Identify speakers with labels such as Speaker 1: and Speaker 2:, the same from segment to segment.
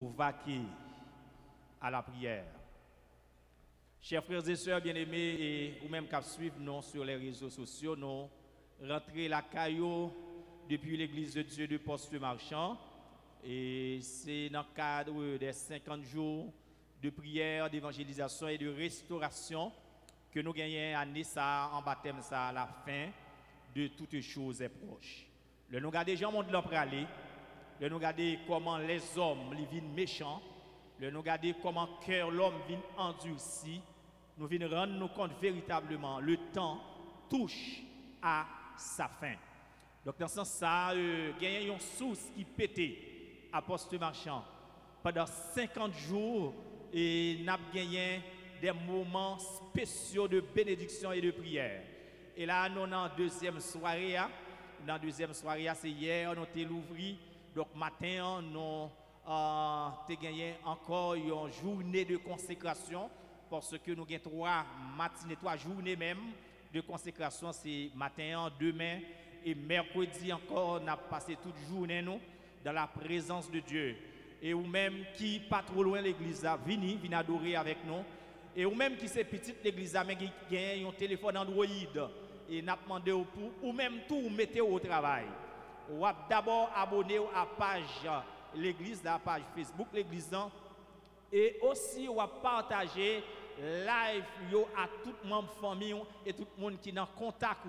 Speaker 1: vaquer à la prière. Chers frères et sœurs bien-aimés, et ou même qui suivent nous sur les réseaux sociaux, nous rentrons la caillou depuis l'église de Dieu de Poste-Marchand. Et c'est dans le cadre des 50 jours de prière, d'évangélisation et de restauration que nous gagnons année ça, en baptême ça, à la fin de toutes choses est proche. Le nous regarder gens monde l'empralé, le nous regarder comment les hommes viennent méchants, le nous regarder comment cœur l'homme vient endurci, nous venons rendre nous compte véritablement le temps touche à sa fin. Donc dans ce sens ça, gagnons une source qui pétait à Poste-Marchand pendant 50 jours et n'a gagné des moments spéciaux de bénédiction et de prière. Et là, nous, dans la deuxième soirée, c'est hier, nous avons l'ouvri. Donc, matin, nous avons gagné encore une journée de consécration parce que nous avons 3 matinées, 3 journées même de consécration. C'est matin, demain et mercredi encore, nous avons passé toute journée nous, dans la présence de Dieu. Et ou même qui pas trop loin l'église, venez adorer avec nous. Et ou même qui c'est petite l'église, mais qui a un téléphone Android et n'a demandé pour ou même tout mettez au travail. Ou d'abord abonner à la page l'église, la page Facebook l'église, et aussi ou partager live yo à tout membre famille et tout le monde qui est en contact.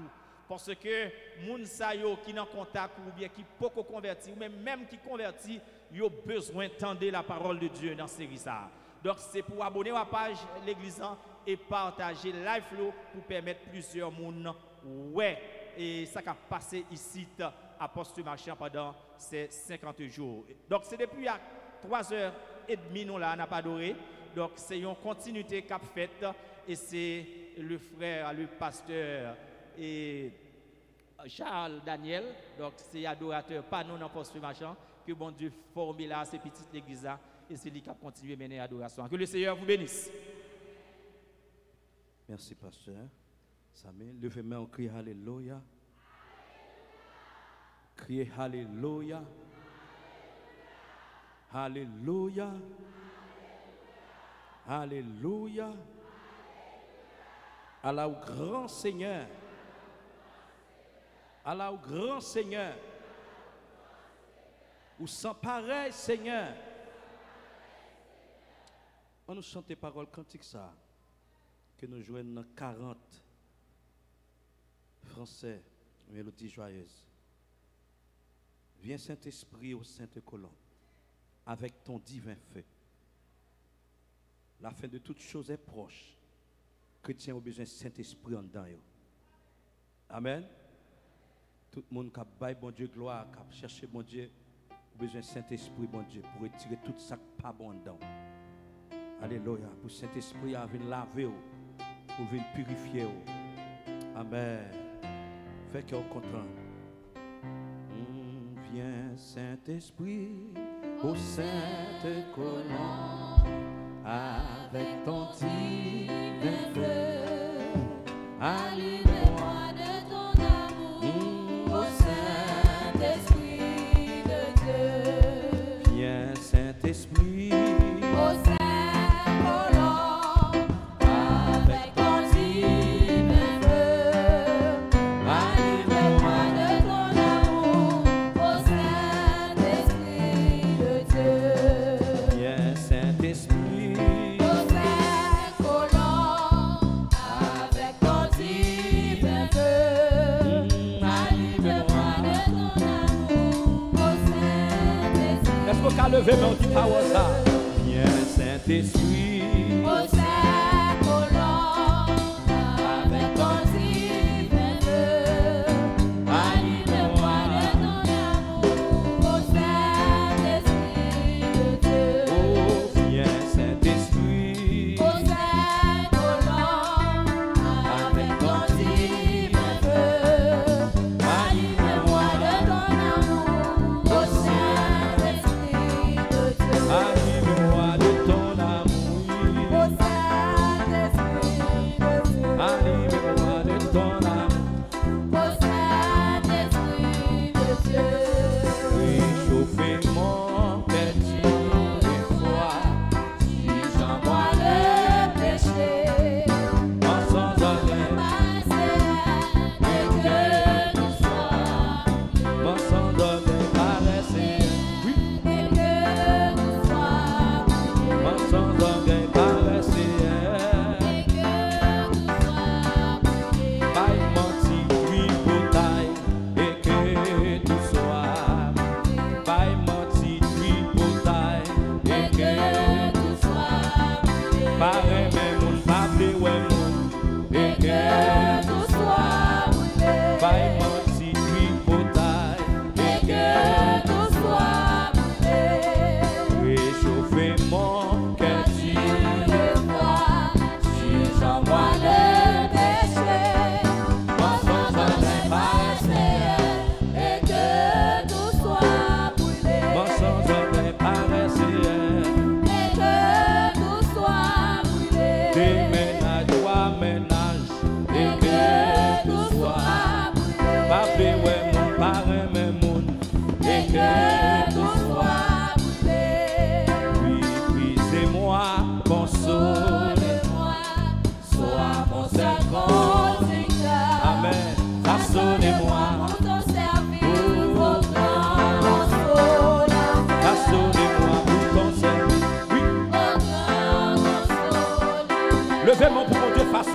Speaker 1: Parce que moun sa yo qui est en contact ou bien qui peut convertir ou même qui convertit, yo besoin d'entendre la parole de Dieu dans cette série ça. Donc c'est pour abonner à la page l'église et partager live flow pour permettre plusieurs monde ouais et ça qui a passé ici à Poste-Marchand pendant ces 50 jours. Donc c'est depuis à 3h30 nous là n'a pas adoré. Donc c'est une continuité qu'a faite et c'est le frère le pasteur et Charles Daniel, donc c'est adorateur pas nous dans Poste-Marchand que bon Dieu forme là ces petites églises là et c'est lui qui a continué à mener l'adoration. Que le Seigneur vous bénisse.
Speaker 2: Merci pasteur. Samuel, levez-moi on crie alléluia. Criez alléluia. Alléluia. Alléluia. Allah au grand Seigneur. Allah au grand Seigneur. Ou sans pareil Seigneur. On nous chante des paroles cantiques ça. Que nous jouons dans 40 français, mélodie joyeuse. Viens Saint-Esprit au Sainte-Colombe avec ton divin feu. La fin de toutes choses est proche. Chrétien a besoin de Saint-Esprit en dedans. Amen. Tout le monde qui a baillé bon Dieu gloire, qui a cherché bon Dieu, a besoin de Saint-Esprit bon Dieu pour retirer tout ça qui pas bon dedans. Alléluia. Pour Saint-Esprit à venir laver, pour venir purifier. Amen. Fait qu'on est content. Viens Saint-Esprit au Sainte-Colombe avec ton divin feu. Allume-moi de ton amour au Saint-Esprit de Dieu. Viens Saint-Esprit au Sainte-Colombe avec ton divin feu. Allume-moi de ton amour au Saint-Esprit de Dieu. Viens Saint-Esprit au Sainte-Colombe avec ton divin feu. Allume-moi de ton amour au Saint-Esprit. Est-ce qu'on peut lever mon petit power ça? Viens Saint-Esprit au Sainte-Colombe avec ton divin feu. Allume-moi de ton amour au Saint-Esprit de Dieu. Oh, viens Saint-Esprit au Sainte-Colombe avec ton divin feu. Allume-moi de ton amour au Saint-Esprit de Dieu. Allume-moi de ton amour au Saint-Esprit.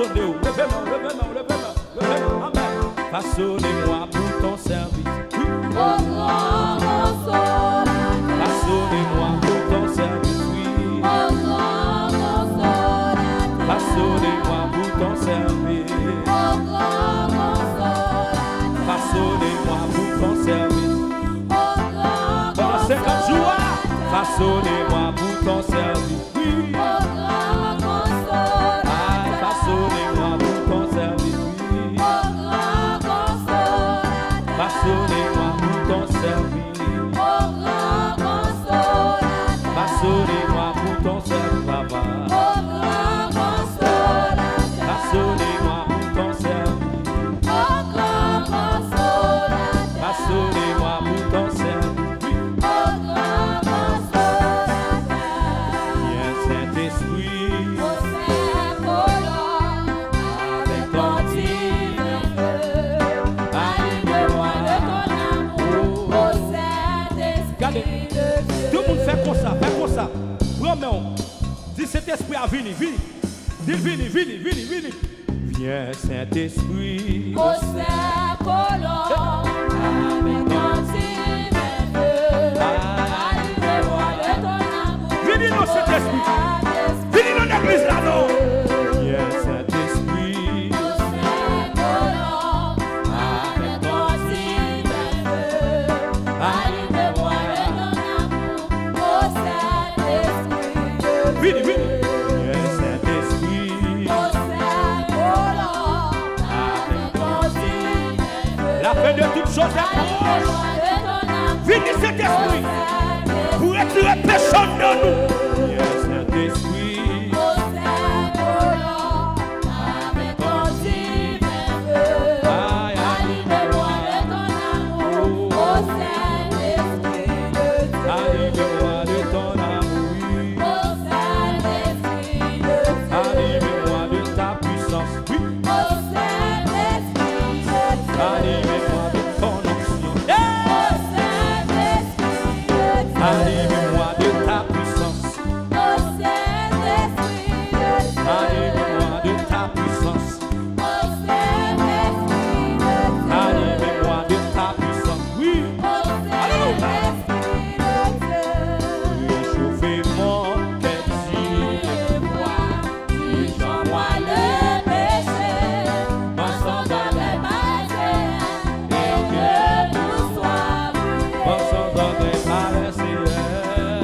Speaker 2: façonnez-vous. Levez-moi, levez-moi, levez-moi, levez-moi. Amen. Façonnez-moi pour ton service.
Speaker 3: Au grand consolateur.
Speaker 2: Façonnez-moi pour ton service, oui.
Speaker 3: Au grand consolateur.
Speaker 2: Façonnez-moi pour ton service.
Speaker 3: Au grand consolateur.
Speaker 2: Façonnez-moi pour ton service.
Speaker 3: Au grand
Speaker 2: Pendant 50 jours,
Speaker 3: consolateur.
Speaker 2: façonnez-moi pour ton service, oui.
Speaker 3: Au grand consolateur.
Speaker 2: Façonnez-moi pour ton service, oui.
Speaker 3: Au grand consolateur.
Speaker 2: Façonnez-moi pour ton service.
Speaker 3: Au grand consolateur.
Speaker 2: Façonnez-moi pour ton service, papa.
Speaker 3: Au grand consolateur.
Speaker 2: Façonnez-moi pour ton service.
Speaker 3: Au grand consolateur.
Speaker 2: Façonnez-moi pour ton service, oui.
Speaker 3: Au grand consolateur.
Speaker 2: Viens Saint-Esprit,
Speaker 3: Au Saint-Colomb, avec ton divin feu, allume-moi de ton amour, au Saint-Esprit de Dieu.
Speaker 2: tout le monde fait comme ça, fait comme ça. Prends-moi, dis Saint-Esprit à venir, venir. Dis venir, venir, venir, venir. Viens Saint-Esprit,
Speaker 3: Au Saint-Colomb, avec ton divin feu, allume-moi de ton amour,
Speaker 2: venez dans
Speaker 3: au
Speaker 2: Saint-Esprit.
Speaker 3: Saint-Esprit
Speaker 2: Venez dans l'église là, non.
Speaker 3: de Dieu.
Speaker 2: Viens Saint-Esprit,
Speaker 3: Au Saint-Colomb, avec ton divin feu, allume-moi de ton amour, au Saint-Esprit de Dieu.
Speaker 2: venez, venez. Viens Saint-Esprit,
Speaker 3: Au Saint-Colomb, avec ton divin feu,
Speaker 2: la fin de toutes choses est proche.
Speaker 3: allume-moi de ton amour,
Speaker 2: Venez
Speaker 3: au
Speaker 2: Saint-Esprit,
Speaker 3: Saint-Esprit
Speaker 2: pour éclairer personne de nous. Viens Saint-Esprit,
Speaker 3: Au Saint-Colomb, avec ton divin feu, allume-moi de ton amour, au Saint-Esprit de Dieu.
Speaker 2: arrive-moi de ton amour, oui.
Speaker 3: Au Saint-Esprit de Dieu.
Speaker 2: Arrive-moi de ta puissance, oui.
Speaker 3: Au Saint-Esprit de Dieu.
Speaker 2: Arrive-moi de ton onction.
Speaker 3: Au Saint-Esprit de Dieu.
Speaker 2: Arrive-moi de ta puissance.
Speaker 3: Au Saint-Esprit de Dieu.
Speaker 2: Arrive-moi de ta puissance.
Speaker 3: Au Saint-Esprit de Dieu.
Speaker 2: Arrive-moi de ta puissance, oui.
Speaker 3: Au Saint-Esprit de Dieu.
Speaker 2: Réchauffez mon cœur, si
Speaker 3: Moi le péché, mon sang doit dépasser, et que tout soit brûlé,
Speaker 2: mon sang doit débarrasser.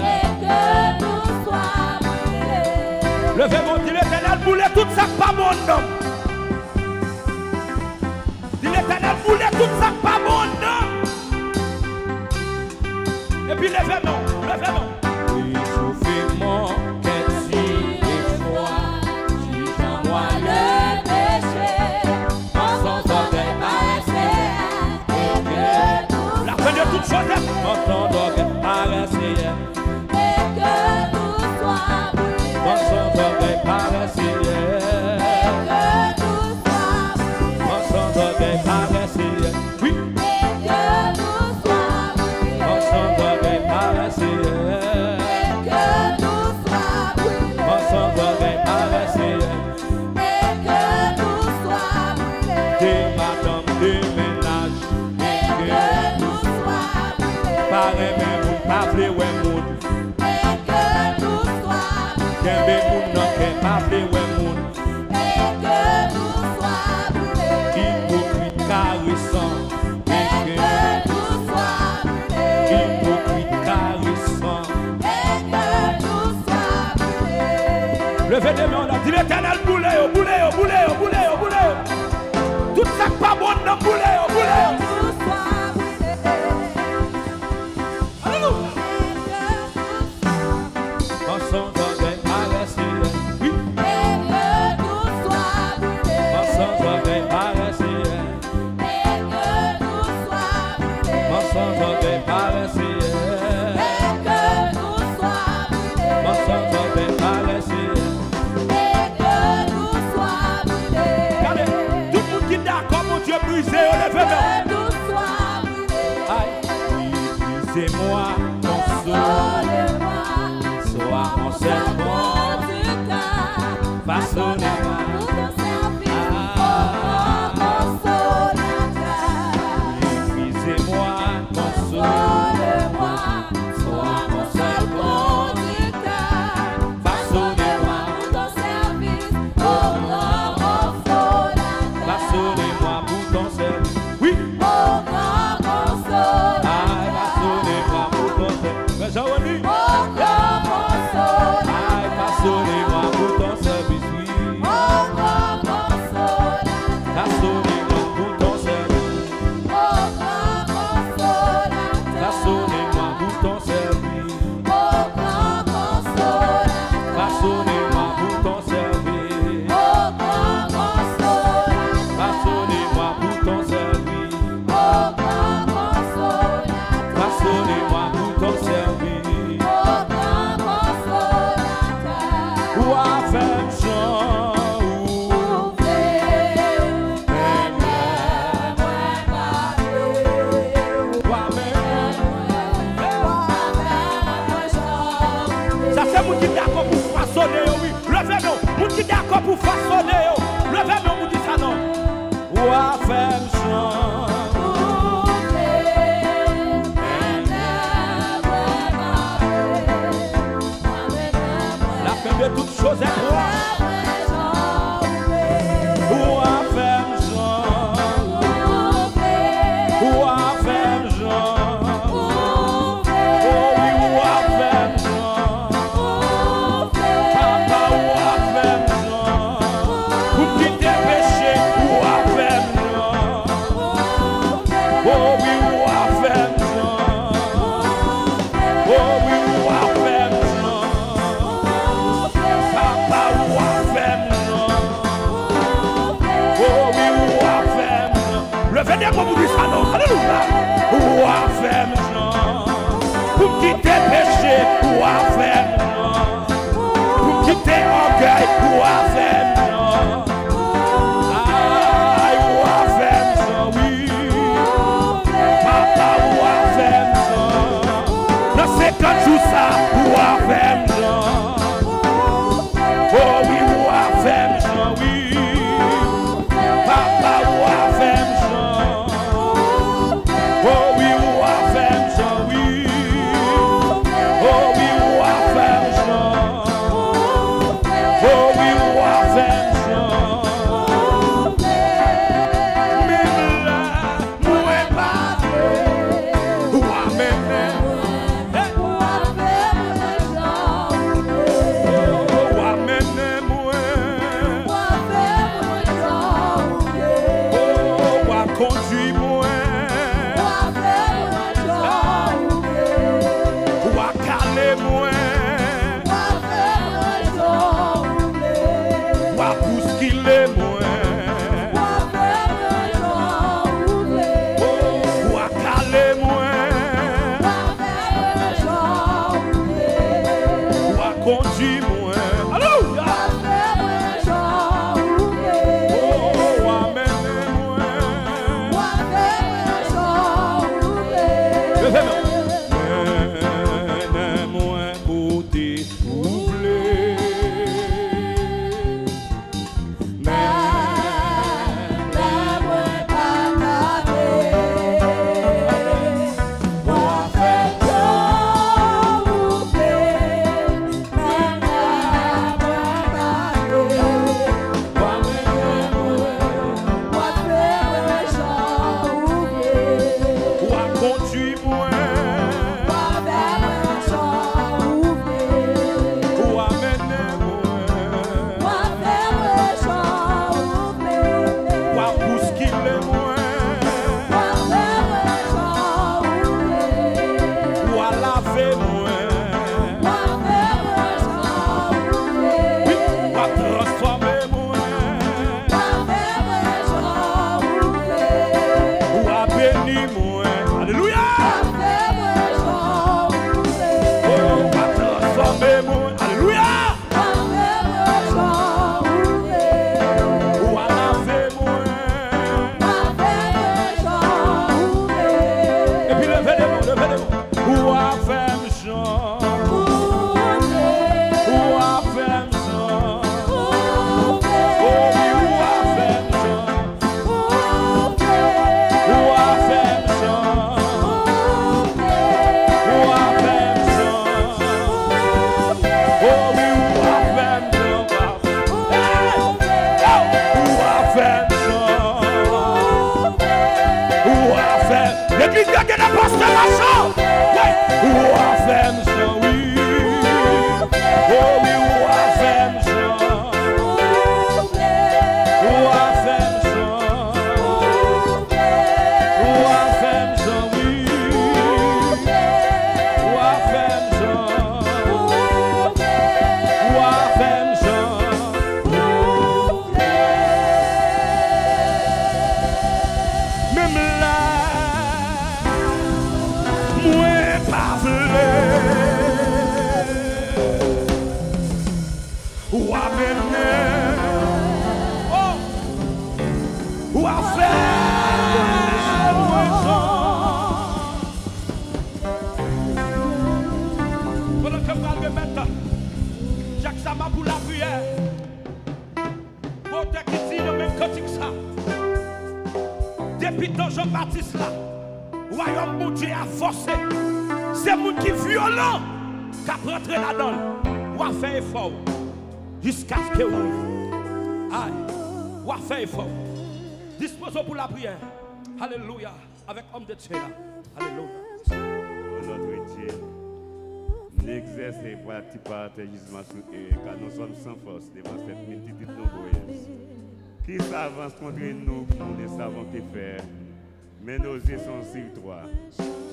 Speaker 3: et que tout soit brûlé.
Speaker 2: Levez mon dit l'éternel boulet tout ça pas mon nom. Dit l'éternel boulet tout ça pas mon nom. Et puis levez-moi, levez-moi. Réchauffez mon cœur, si
Speaker 3: Moi le péché, mon sang doit dépasser, et que tout
Speaker 2: la fin de toutes choses, mon sang doit débarrasser.
Speaker 3: et que tout soit brûlé,
Speaker 2: Mon sang doit débarrasser.
Speaker 3: et que tout soit brûlé,
Speaker 2: Mon sang doit débarrasser. Oui,
Speaker 3: et que tout soit brûlé.
Speaker 2: mon sang doit débarrasser.
Speaker 3: Et que tout soit brûlé.
Speaker 2: Mon sang doit débarrasser.
Speaker 3: Et que tout soit brûlé.
Speaker 2: Des madame de ménage.
Speaker 3: Et que tout soit brûlé.
Speaker 2: Pareil, mais vous pas voulu ouais moun.
Speaker 3: Et que tout soit brûlé.
Speaker 2: Kembe moun non ke pas voulu ouais moun.
Speaker 3: Et que tout soit brûlé.
Speaker 2: Hypocrite caressant.
Speaker 3: Et que tout soit brûlé.
Speaker 2: Hypocrite caressant.
Speaker 3: Et que tout soit brûlé.
Speaker 2: Levez des mains là. Dis l'éternel boulé, oh boulé, oh boulé, oh boulé, oh boulé. Tout ça pas bon non boulé, oh boulé.
Speaker 3: Tout soit brûlé.
Speaker 2: Alléluia. Mon sang doit débarrasser. Oui,
Speaker 3: Et que tout soit brûlé.
Speaker 2: mon sang doit débarrasser.
Speaker 3: Et que tout soit brûlé.
Speaker 2: Mon sang doit débarrasser.
Speaker 3: Et que tout soit brûlé.
Speaker 2: Mon sang doit débarrasser.
Speaker 3: Et que tout soit brûlé.
Speaker 2: Regardez, tout le monde qui est d'accord, mon Dieu brisé, on lève main.
Speaker 3: Que tout soit brûlé.
Speaker 2: Aïe, oui, brisez-moi,
Speaker 3: Console-moi.
Speaker 2: sois mon servant,
Speaker 3: Servant du temps.
Speaker 2: façonnez-moi.
Speaker 3: Pour ton servant
Speaker 2: c'est moun qui d'accord pour façonner, oui. Levez-nous, moun qui d'accord pour façonner, levez-nous, moun dit ça non. Ou a fait la fin de toutes choses est droit. Ou a fait Venez pour vous dire ça non, alléluia. Ou a fait maintenant, pour quitter péché, ou a fait maintenant, pour quitter orgueil, ou a fait maintenant. Aïe, ou a fait maintenant, oui. Papa, ou a fait maintenant. Dans 50 jours ça, ou a fait maintenant. Oh oui, ou a fait maintenant, oui. Papa, ou a fait maintenant. ensemble pour la prière. Côté qui dit le même cantique ça. Depuis ton Jean-Baptiste là, royaume bon Dieu a forcé. C'est moun qui violent qui a rentré là-dedans. Ou a fait effort jusqu'à ce que ouvre. Aïe, ou a fait effort. Disposons pour la prière. Alléluia. Avec homme de Dieu là. Alléluia.
Speaker 4: Notre Dieu, n'exercez pas de partagement sur eux, car nous sommes sans force devant cette multitude nombreuse qui s'avance contre nous, nous ne savons que faire. Mais nos yeux sont sur toi,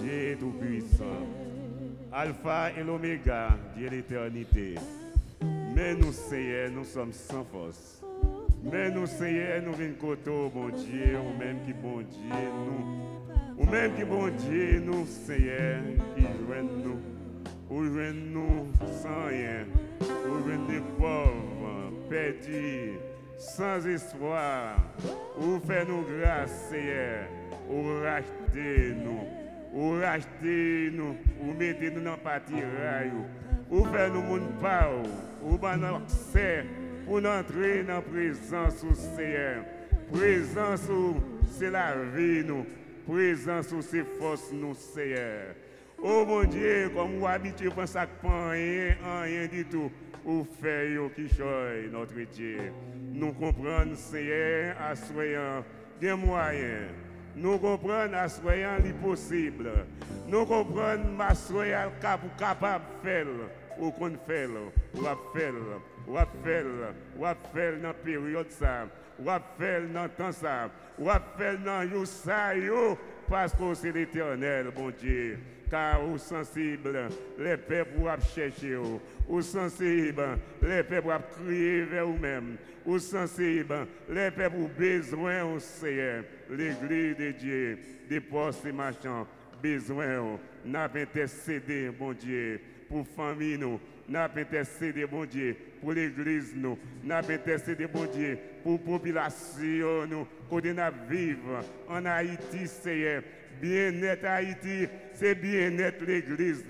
Speaker 4: Dieu tout-puissant, Alpha et l'Oméga, Dieu l'éternité. Mais nous, Seigneur, nous sommes sans force. Mais nous, Seigneur, nous venons côté, bon Dieu, ou même qui bon Dieu, nous. Ou même qui bon Dieu, nous, Seigneur, qui joignent nous. Ou joignent nous sans rien. Ou joignent des pauvres, perdus, sans espoir. Ou fait nous grâce, Seigneur. Ou racheter nous. Ou racheter nous. Ou mettez nous dans le parti rail. Ou fait nous mon pao. Ou ban accès pour entrer dans la présence du Seigneur. Présence c'est la vie nous. Présence c'est force nous, Seigneur. Oh mon Dieu, comme vous habituez à penser à rien du tout. Ou fait qui choisit notre Dieu. Nous comprenons, Seigneur, à soyant des moyens. Nous comprenons à soyant l'impossible. Nous comprenons à soyant capable de faire. Ou qu'on fait, ou à faire, ou à faire, ou à faire dans la période ça, ou à faire dans le temps ça, ou à faire dans le ça, parce que c'est l'Éternel, bon Dieu. Car aux sensibles, les peuples doivent chercher, aux sensibles, les peuples doivent crier vers vous-même, aux sensibles, les peuples ont besoin au Seigneur, l'Église de Dieu, des postes et machins, besoin, n'a pas intercédé, bon Dieu. Pour famille nous, n'a pas intercédé bon Dieu, pour l'église nous, n'a pas intercédé bon Dieu, pour population nous, côté nous vivre en Haïti, Seigneur. Bien-être Haïti, c'est bien-être l'église.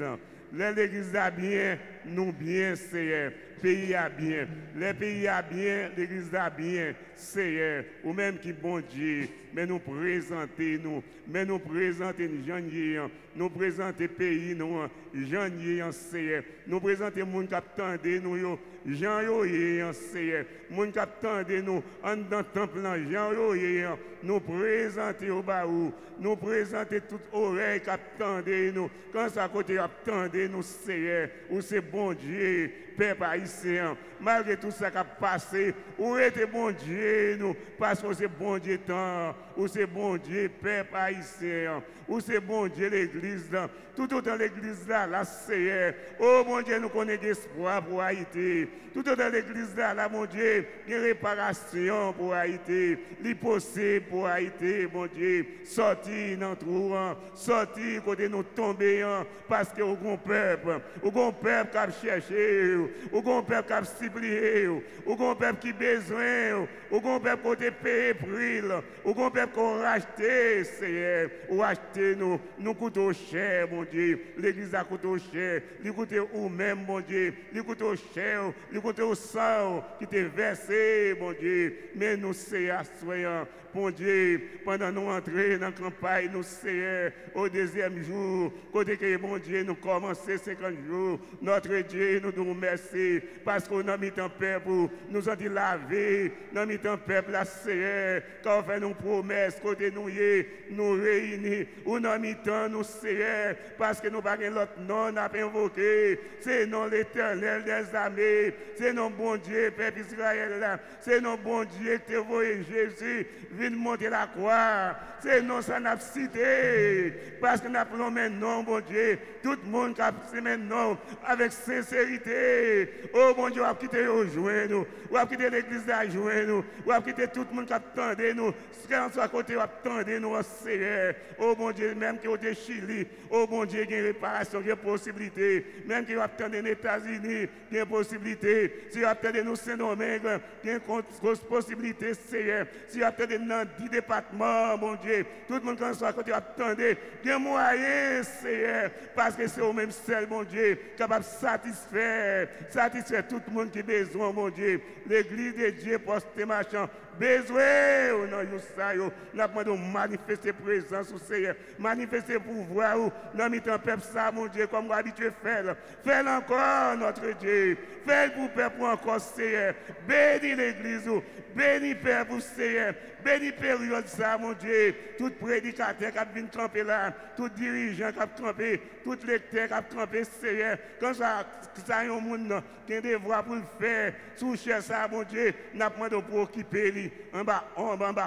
Speaker 4: L'église a bien, nous bien, Seigneur. Pays a bien, les pays a bien, l'église a bien, Seigneur. Ou même qui bon Dieu, mais nous présenter nous, mais nous présenter Jean-Yé, nous présenter pays nous, Jean-Yé, Seigneur. Nous présenter moun qui attendent nous, Jean-Yé, Seigneur. Moun qui attendent nous, en dans le temple, Jean-Yé, nous présenter au baou, nous présenter toute oreille qui attendent nous. Quand ça côté attendent nous, Seigneur, ou c'est bon Dieu, peuple haïtien, malgré tout ça qui a passé, où était bon Dieu nous, parce que c'est bon Dieu temps, où c'est bon Dieu peuple haïtien, où c'est bon Dieu l'église là, tout autant l'église là, la Seigneur, oh mon Dieu nous connaissons espoir pour Haïti, tout autant l'église là, mon Dieu, une réparation pour Haïti, l'impossible pour Haïti, mon Dieu, sortir dans le trou, sortir côté nous tomber, parce que au grand peuple qui a cherché, au grand peuple qui a supplié, au grand peuple qui a besoin, au grand peuple qui a payé prix, au grand peuple qui a racheté, Seigneur, ou acheté nous coûtons cher, mon Dieu, l'église a coûté cher, il coûte ou même, mon Dieu, il coûte cher, il coûte au sang qui t'est versé, mon Dieu, mais nous Seigneur, soyons, mon Dieu, pendant nous entrer dans la campagne, nous Seigneur, au deuxième jour, côté que mon Dieu, nous commençons 50 jours, notre Dieu, nous nous remercions, parce qu'on a mis en peuple, nous avons dit la vie, nous avons mis en peuple, la Seigneur, quand on fait nos promesses, côté nous réunis, ou nous avons mis en nous Seigneur, parce que nous n'avons pas l'autre nom, n'a pas invoqué, c'est non l'Éternel des armées, c'est non bon Dieu, peuple Israël, c'est non bon Dieu qui t'a envoyé Jésus, vient monter la croix, c'est non ça n'a pas cité, parce que nous avons maintenant, bon Dieu, tout le monde qui a pris maintenant avec sincérité, oh mon Dieu, on va quitter nous joindre nous, on va quitter l'église à joindre nous, on va quitter tout le monde qui attend nous, quand soit côté attendez nous, Seigneur, oh mon Dieu, même qui est au Chili, oh mon Dieu, il y a une réparation, il y a une possibilité, même qui attendez les États-Unis, il y a une possibilité, si vous attendez nous Saint-Domingue, il y a une possibilité, Seigneur, si vous attendez dans 10 départements, mon Dieu, tout le monde qui soit côté attendez, il y a un moyen, Seigneur, parce que c'est au même seul, mon Dieu, capable de satisfaire Satisfait tout le monde qui a besoin, mon Dieu. L'église de Dieu, poste marchand. Besoin, oh non, yo ça, yo. Nous demandons manifester présence au Seigneur. Manifester pouvoir, oh. Nous mettons peuple ça, mon Dieu, comme vous habitué faire. Fais-le encore, notre Dieu. Fais-le pour peuple encore, Seigneur. Bénis l'église, oh. Bénis Père pour Seigneur. Bénis période ça, mon Dieu. Tout prédicateur qui a venu camper là, tout dirigeant qui a campé, tout lecteur qui a campé, Seigneur. Quand ça y a un monde qui a des devoirs pour le faire, sous cher ça, mon Dieu, nous demandons pour occuper lui. En bas,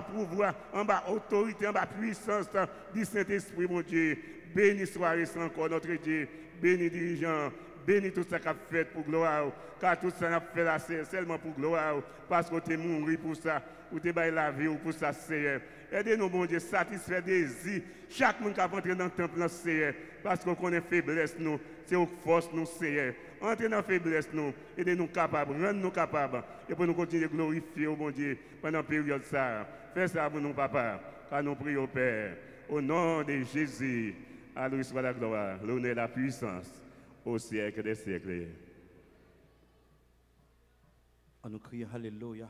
Speaker 4: pouvoir, en bas, autorité, en bas, puissance du Saint-Esprit, mon Dieu. Bénis soirée encore, notre Dieu. Bénis dirigeants. Bénis tout ça qu'a fait pour gloire. Car tout ça n'a fait là, c'est seulement pour gloire. Parce que tu es mort pour ça. Ou tu es la vie pour ça, Seigneur. Aidez-nous, mon Dieu, satisfaire des désir. Chaque monde qui va entrer dans le temple, Seigneur. Parce qu'on connaît faiblesse, nous. C'est aux forces, nous, Seigneur. Entrez dans la faiblesse, nous. Aidez-nous capables, rendez-nous capables. Et pour nous continuer à glorifier, oh mon Dieu, pendant la période ça. Fais ça pour nous, papa. Car nous prions, Père. Au nom de Jésus, à lui soit la gloire, l'honneur et la puissance. Au siècle des siècles.
Speaker 2: On nous crie Alléluia.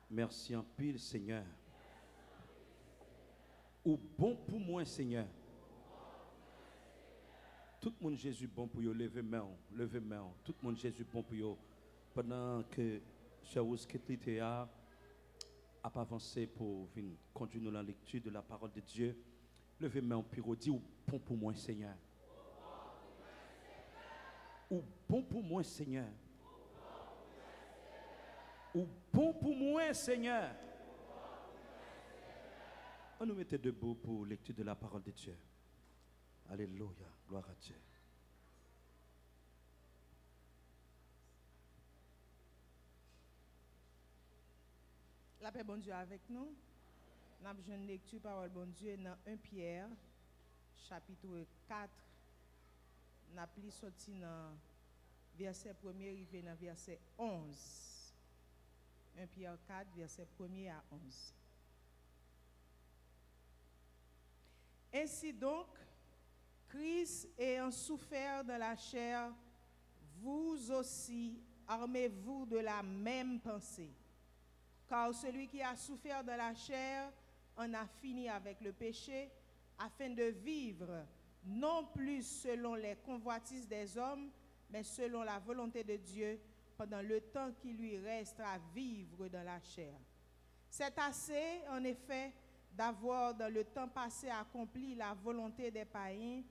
Speaker 2: Merci en pile, Seigneur. Ou bon pour moi, Seigneur. Tout le monde Jésus bon pour vous. Levez main, levez main. Tout le monde Jésus bon pour vous. Pendant que Cherouz Ketlita a avancé pour venir continuer la lecture de la parole de Dieu, levez main pour dire ou bon pour moi, Seigneur. Ou bon pour moi, Seigneur. Ou bon pour moi, Seigneur. On nous mettait debout pour lecture de la parole de Dieu. Alléluia, gloire à Dieu.
Speaker 5: La paix, bon Dieu, avec nous. Nous avons une lecture parole, bon Dieu, dans 1 Pierre, chapitre 4. Nous avons sorti dans verset 1er, arrivé dans verset 11. 1 Pierre 4, verset 1er à 11. Ainsi donc, Christ ayant souffert dans la chair, vous aussi armez-vous de la même pensée. Car celui qui a souffert dans la chair en a fini avec le péché, afin de vivre non plus selon les convoitises des hommes, mais selon la volonté de Dieu, pendant le temps qui lui reste à vivre dans la chair. C'est assez, en effet, d'avoir dans le temps passé accompli la volonté des païens,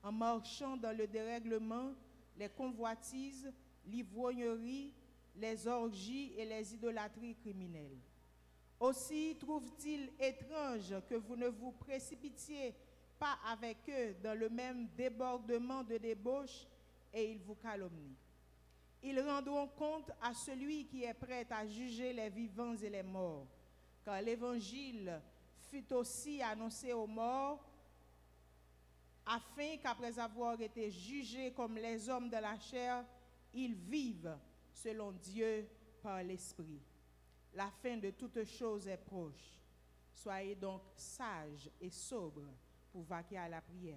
Speaker 5: en marchant dans le dérèglement, les convoitises, l'ivrognerie, les orgies et les idolâtries criminelles. Aussi trouve-t-il étrange que vous ne vous précipitiez pas avec eux dans le même débordement de débauche, et ils vous calomnient. Ils rendront compte à celui qui est prêt à juger les vivants et les morts, car l'évangile fut aussi annoncé aux morts, afin qu'après avoir été jugés comme les hommes de la chair, ils vivent selon Dieu par l'Esprit. La fin de toutes choses est proche. Soyez donc sages et sobres pour vaquer à la prière.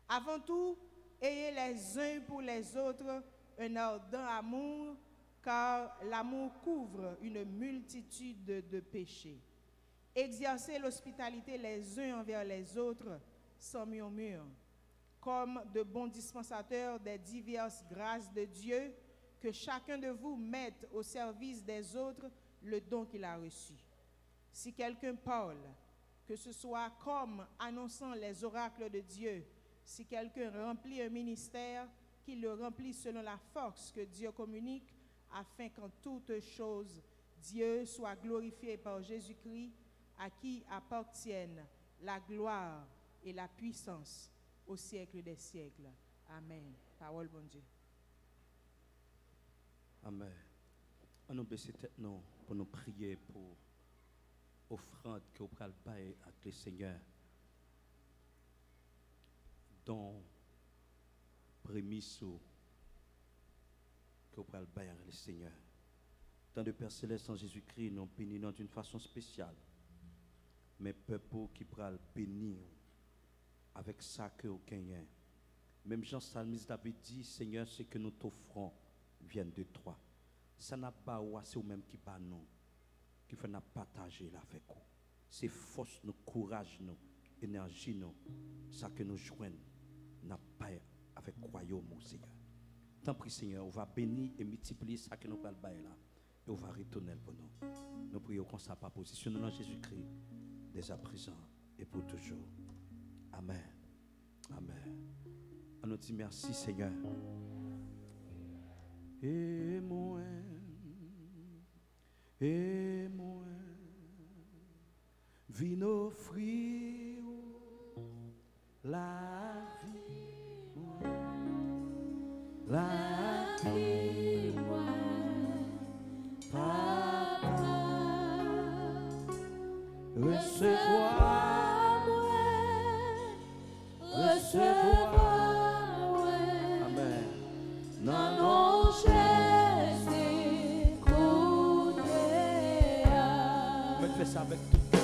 Speaker 5: Avant tout, ayez les uns pour les autres un ardent amour, car l'amour couvre une multitude de péchés. Exercez l'hospitalité les uns envers les autres sans murmure, comme de bons dispensateurs des diverses grâces de Dieu, que chacun de vous mette au service des autres le don qu'il a reçu. Si quelqu'un parle, que ce soit comme annonçant les oracles de Dieu, si quelqu'un remplit un ministère, qu'il le remplisse selon la force que Dieu communique, afin qu'en toutes choses, Dieu soit glorifié par Jésus-Christ, à qui appartiennent la gloire et la puissance au siècle des siècles. Amen. Parole bon Dieu.
Speaker 2: Amen. On nous baisse tête nous pour nous prier pour offrande que vous prenez avec le Seigneur. Dont prémisse que vous prenez avec le Seigneur. Tant de Père Céleste en Jésus-Christ, nous bénissons d'une façon spéciale. Mais peuple qui pral bénir avec ça que vous gagnez. Même Jean Psalmiste avait dit, Seigneur, ce que nous t'offrons vient de toi. Ça n'a pas c'est au même qui pas nous, qui fait nous partager avec vous. C'est force, nous, courage, nous, énergie, nous, ça que nous joignons, n'a pas avec royaume, Seigneur. Tant pis, Seigneur, on va bénir et multiplier ça que nous allons faire là. Et on va retourner pour nous. Nous prions comme ça, par position dans Jésus-Christ, dès à présent et pour toujours. Amen. Amen. On nous dit merci, Seigneur. Et moi, viens offrir la vie, la vie, Papa, recevoir, Amen. Non, non, Jésus, fais ça avec tout le cœur.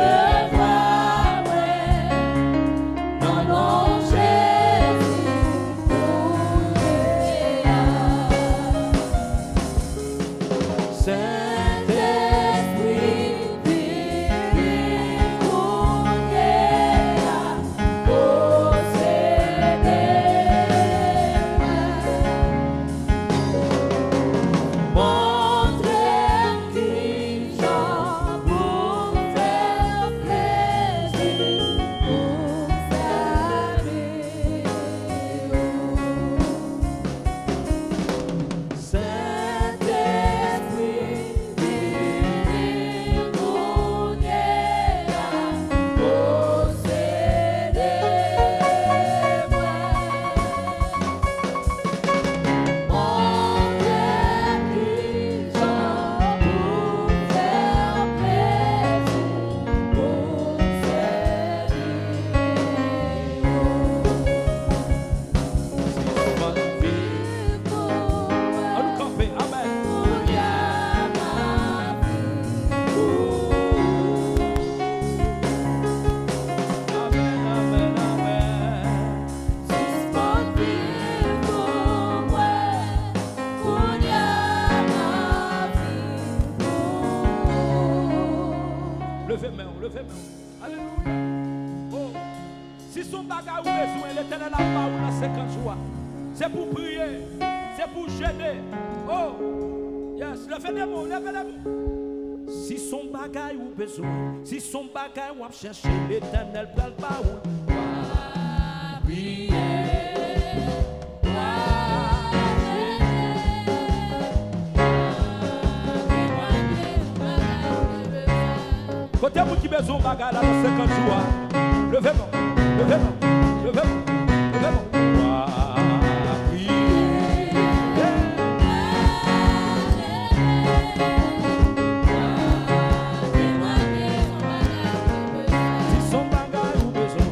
Speaker 3: Recevoir, non, non, j'ai
Speaker 2: levez main. Alléluia. Oh. Si son bagage ou besoin, l'Éternel a pas ou dans 50 jours. C'est pour prier, c'est pour jeûner. Oh, yes, levez des mots. Si son bagage ou besoin, si son bagage ou chercher, l'Éternel prend le pas ou.
Speaker 3: Prier.
Speaker 2: Côté vous qui besoin bagarre là dans 50 jours. Levez-moi. Si son bagage ou besoin,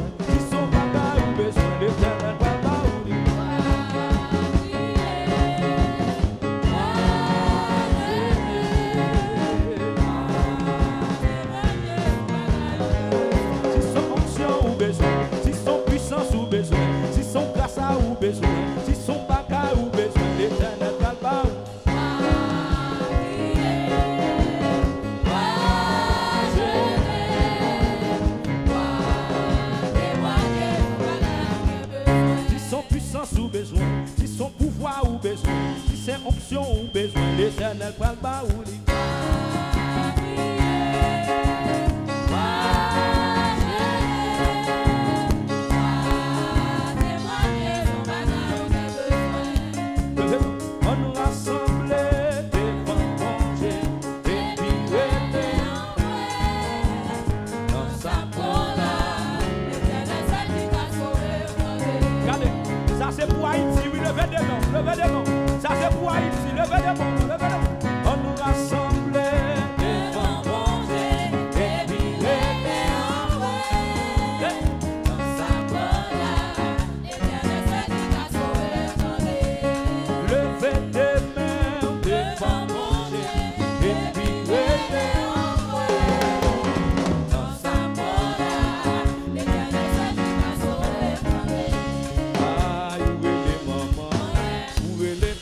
Speaker 2: l'Éternel va pas ou. Si son puissance ou besoin, si son grâce ou besoin, si son bagage ou besoin, l'Éternel va pas ou. Si son puissance ou besoin, si son pouvoir ou besoin, si c'est onction ou besoin, l'Éternel va pas ou. Levez des mains. Ça c'est pour Haïti. Levez des mains. On nous rassemble devant manger et puis lever en vrai. Dans sa colère, l'Éternel c'est qui t'a sauvé. Levez des mains devant manger et puis lever en vrai. Dans sa colère, l'Éternel c'est qui t'a sauvé.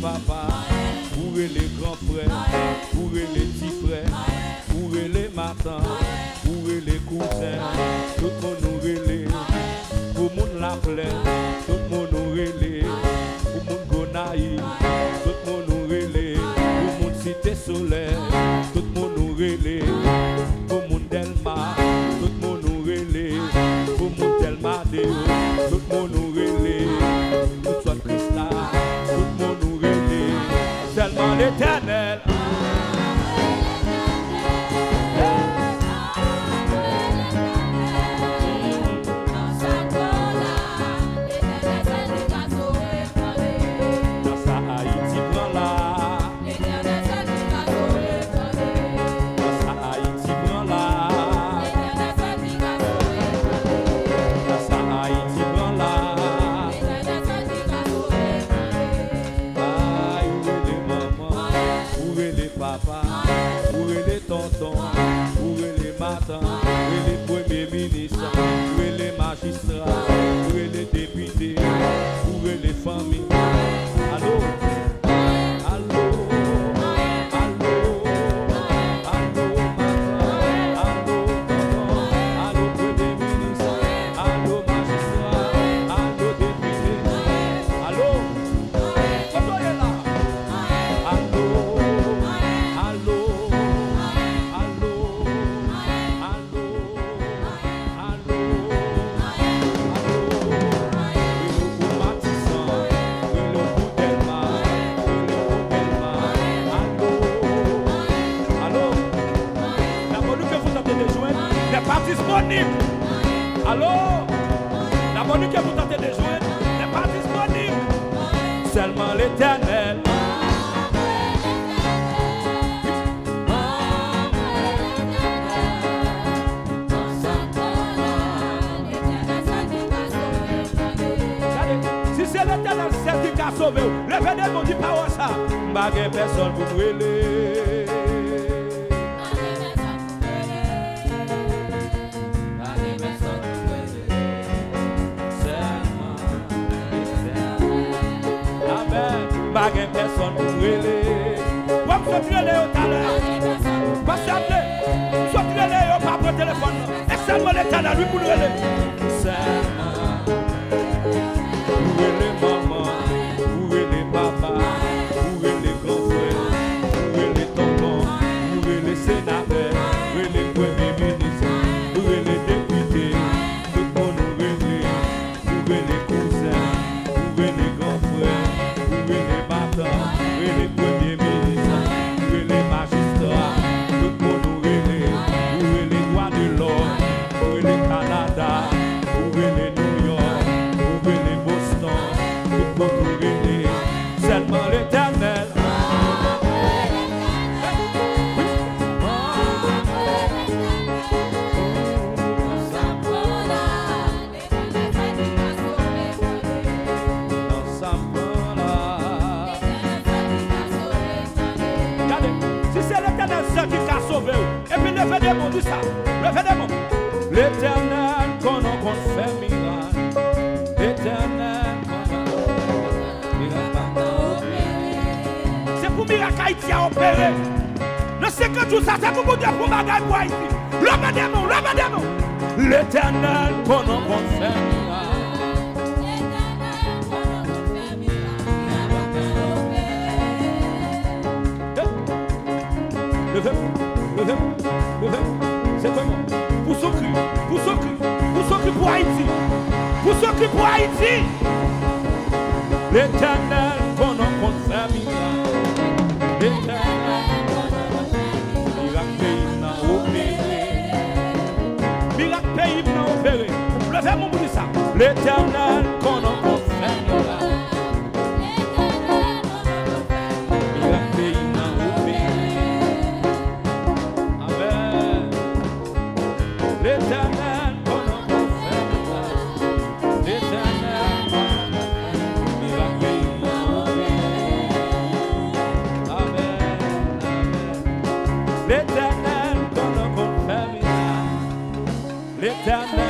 Speaker 2: Papa, pour les grands frères, pour les petits frères, pour les matins, pour les cousins, tout le monde nous relève, pour le monde la plaine, tout le monde nous relève, pour le monde Gonaï, tout le monde nous relève, pour le monde Cité Solaire, tout le monde nous relève, pour le monde Delma, tout le monde nous relève, pour le monde Delma Deo, tout le monde nous relève, tout soit Christ là, tout le monde nous relève. Seulement l'Éternel. Dans sa Haïti prend là. Dans sa Haïti prend là. Dans sa Haïti prend là. Papa, pour les tontons, pour les matins, pour les premiers ministres, pour les magistrats, pour les députés, pour les familles. Allô? Allô? Allô? Allô? Allô? Allô? Premier ministre, allô magistrat, allô député, allô? Comment est là? Allô? Disponible. Allô? La bonne que vous tentez de joindre n'est pas disponible. Seulement l'Éternel. Si c'est l'Éternel qui a sauvé, levez des mains, dis pas ça. M'bagay personne pour brûler. Bagay personne pour brûler. Vous sortirez au talent. Vous sortirez au papa. prendre le téléphone. Et seulement l'éternel, lui pour le relais. Où est les mamans? Où est les papas? Où est les grands frères? Où est les tontons? Où est les sénateurs? Où est les premiers ministres? Où est les députés? Tout le monde où est les cousins? Où est les grands frères? Où est les matins? Où est les premiers ministres? Où est les magistrats? Tout le monde où est les droits de l'homme? Où est les Canada? Où est les New York? Où est les Boston? Tout le monde où est les seulement l'éternel. Regardez, si c'est l'éternel seul qui a sauvé, et puis levez des mots, dis ça, levez des mots. L'éternel qu'on a fait miracle, l'éternel qu'on a miracle. C'est pour miracle Haïti a opéré. Le 50 jours, ça c'est pour vous dire pour bagaille pour Haïti. Levez des mots, levez des mots. L'éternel qu'on a fait miracle. Levez-vous, levez-vous, levez-vous. C'est comment? Pour son cri, pour son cri, pour son cri pour Haïti. Pour son cri pour Haïti. L'éternel qu'on a fait miracle. L'éternel miracle pays n'a opéré. Miracle pays n'a opéré. Levez-moi pour dire ça. L'éternel qu'on a fait miracle. Miracle pays n'a opéré. Amen. L'éternel qu'on a fait miracle. L'éternel miracle pays n'a opéré. Amen. Amen. L'éternel qu'on a fait miracle. L'éternel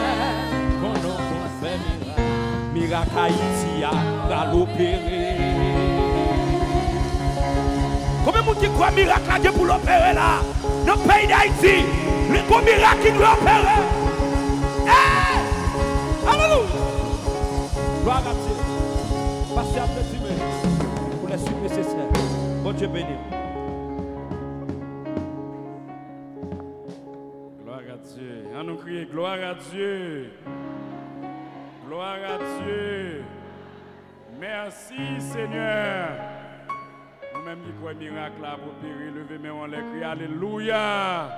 Speaker 2: qu'on a fait miracle. Miracle Haïti a l'opéré. Combien de monde qui croit miracle là pour l'opérer là? Dans le pays d'Haïti, les gros miracles qui doivent opérer. Hey! Alléluia! Gloire à Dieu. Passez à petit peu pour les suites nécessaires. Bon Dieu béni.
Speaker 4: Gloire à Dieu. On nous crie gloire à Dieu. Gloire à Dieu. Merci Seigneur. Nous-mêmes qui croyons miracle là pour opérer, levez mais on les crie alléluia.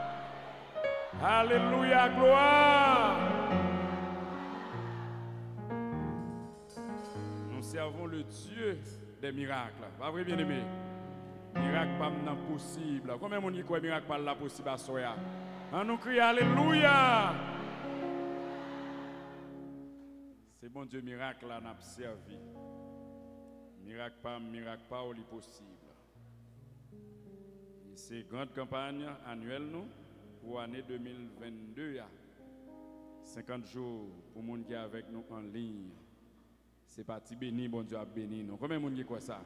Speaker 4: Alléluia, gloire. Nous servons le Dieu des miracles. Pas vrai bien aimé? Miracle pas maintenant possible. Combien de gens qui croient miracle pas là possible à soya? On nous crie alléluia. C'est bon Dieu miracle là n'a servi. Miracle pas, au lit possible. Et c'est grande campagne annuelle nous pour l'année 2022. 50 jours pour les gens qui sont avec nous en ligne. C'est parti béni, bon Dieu a béni nous. Combien de gens qui croient ça?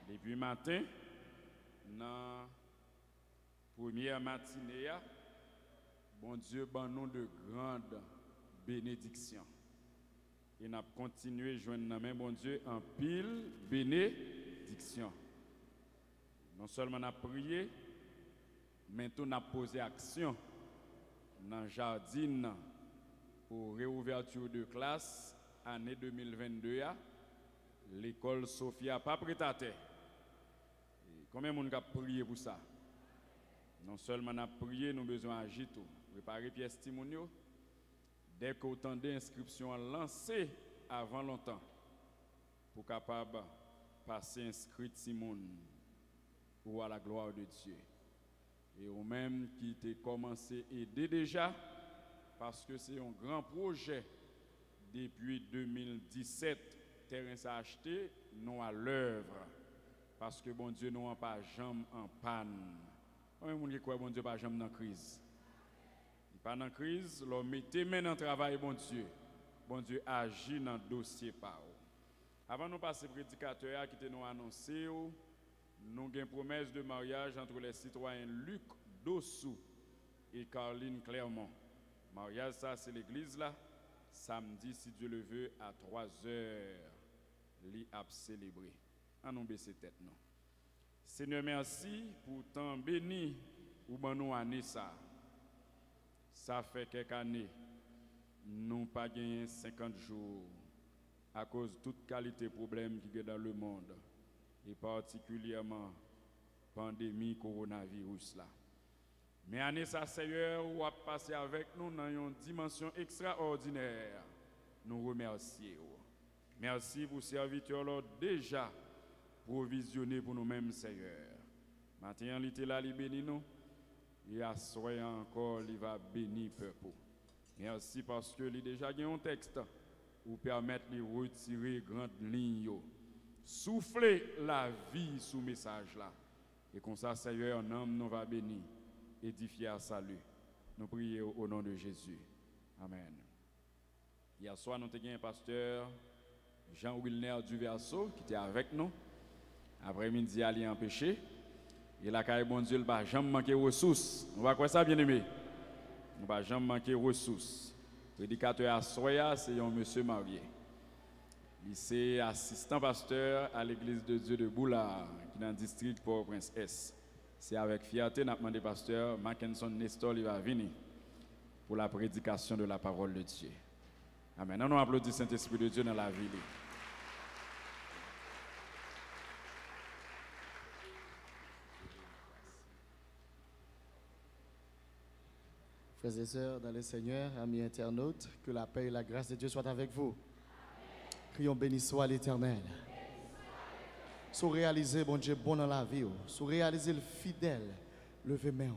Speaker 4: Depuis matin, dans la première matinée, bon Dieu ban nous de grandes bénédictions. Et nous avons continué à joindre dans main bon Dieu en pile bénédiction. Non seulement nous avons prié, mais nous avons posé action dans le jardin pour réouverture de classe année 2022. L'école Sophia pas prête à terre. Combien de monde a prié pour ça? Non seulement nous avons prié, nous avons besoin d'agir tout. Préparer pièce timonio. Dès qu'autant d'inscriptions lancées avant longtemps, pour capable passer inscrit Simon pour à la gloire de Dieu. Et au même qui t'a commencé à aider déjà, parce que c'est un grand projet depuis 2017, terrain s'est acheté, non à l'œuvre, parce que bon Dieu n'a pas jamais en panne. Combien de gens qui croient bon Dieu pas jamais dans la crise? Pendant la crise, l'homme mettez main dans le travail, bon Dieu. Bon Dieu agit dans le dossier par eux. Avant de passer prédicateur qui nous annoncé, nous avons une promesse de mariage entre les citoyens Luc Dossou
Speaker 6: et Caroline Clermont. Mariage, ça, c'est l'église là. Samedi, si Dieu le veut, à 3 heures, li a célébré. En nous baisser tête, non. Seigneur, merci pour temps béni ou ben nous année ça. Ça fait quelques années, nous pas gagné 50 jours à cause de toute qualité de problèmes qui est dans le monde et particulièrement pandémie coronavirus là. Mais année ça, Seigneur, ou a passé avec nous dans une dimension extraordinaire. Nous remercions. Merci pour serviteur là déjà provisionné pour nous-mêmes, Seigneur. Maintenant, il était là, il bénit nous. Et à soir encore, il va bénir le peuple. Merci parce que il déjà gagné un texte pour permettre de retirer grande ligne. Souffler la vie sous message là. Et comme ça, Seigneur, un homme nous va bénir, édifier à salut. Nous prions au nom de Jésus. Amen. Hier soir, nous avons un pasteur Jean-Wilner Duverso qui était avec nous. Après-midi, il allait empêcher. Et la caille bon Dieu, il ne va jamais manquer ressources. On va quoi ça, bien aimé? On ne va jamais manquer ressources. Le prédicateur à Soya, c'est un monsieur marié. Il est assistant pasteur à l'église de Dieu de Boulard, qui est dans le district Port-au-Prince S. C'est avec fierté, nous avons demandé pasteur Mackinson Nestor, il va venir pour la prédication de la parole de Dieu. Amen. On applaudit Saint-Esprit de Dieu dans la ville.
Speaker 7: Frères et sœurs, dans le Seigneur, amis internautes, que la paix et la grâce de Dieu soient avec vous. Crions béni soit l'Éternel. Si vous réalisez, bon Dieu, bon dans la vie, si vous réalisez le fidèle, levez-moi.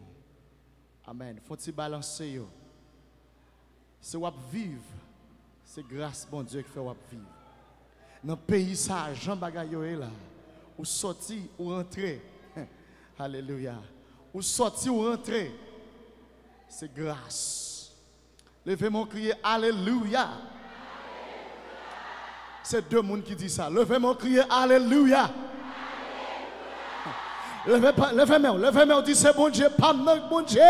Speaker 7: Amen. Faut-il balancer? Si vous vivez, c'est grâce, bon Dieu, qui fait vous vivre. Dans le pays, ça, Jean Bagayoé là, ou sorti ou rentré. Alléluia. Ou sorti ou rentré. C'est grâce. Levez-moi crier Alléluia. C'est deux mondes qui disent ça. Levez-moi crier Alléluia. Levez-moi, dit c'est bon Dieu, pas non, bon Dieu.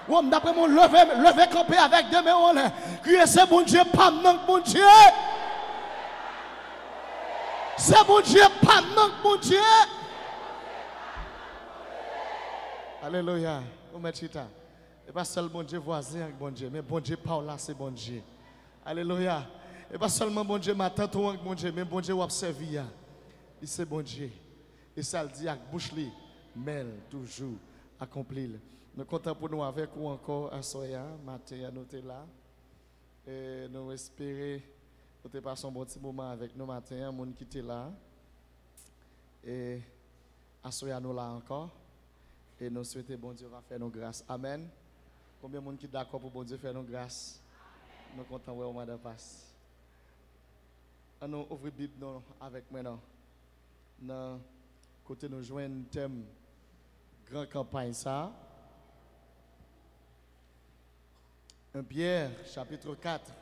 Speaker 7: Ou d'après mon levez camper avec deux mains en l'air. Crier c'est bon Dieu, pas non, bon Dieu. C'est bon Dieu, pas non, bon Dieu. Alléluia. Et pas seulement bon Dieu voisin avec bon Dieu, mais bon Dieu par là, c'est bon Dieu. Alléluia. Et pas seulement bon Dieu matin tout avec bon Dieu, mais bon Dieu ou observer. Il c'est bon Dieu. Et ça le dit avec bouche li, mais toujours accompli. Nous comptons pour nous avec vous encore à Soya, matin à nous là. Et nous espérons que vous passez un bon petit moment avec nous matin, monde qui était là. Et à Soya nous là encore. Et nous souhaitons bon Dieu va faire nos grâces. Amen. Combien de monde qui est d'accord pour bon Dieu faire nos grâces? Nous comptons au mois de passe. Nous ouvrons la Bible avec moi. Dans côté nous joignons un thème grande campagne ça. 1 Pierre chapitre 4.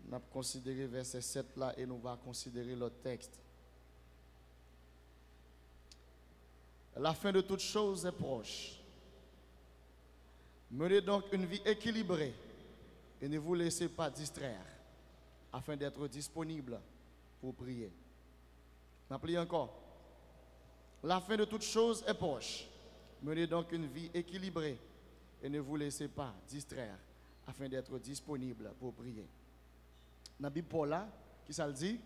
Speaker 7: Nous avons considéré verset 7 là et nous allons considérer l'autre texte. La fin de toute chose est proche. Menez donc une vie équilibrée et ne vous laissez pas distraire afin d'être disponible pour prier. N'appelez encore. La fin de toute chose est proche. Menez donc une vie équilibrée et ne vous laissez pas distraire afin d'être disponible pour prier. Dans la Bible, Paul là, qui ça le dit?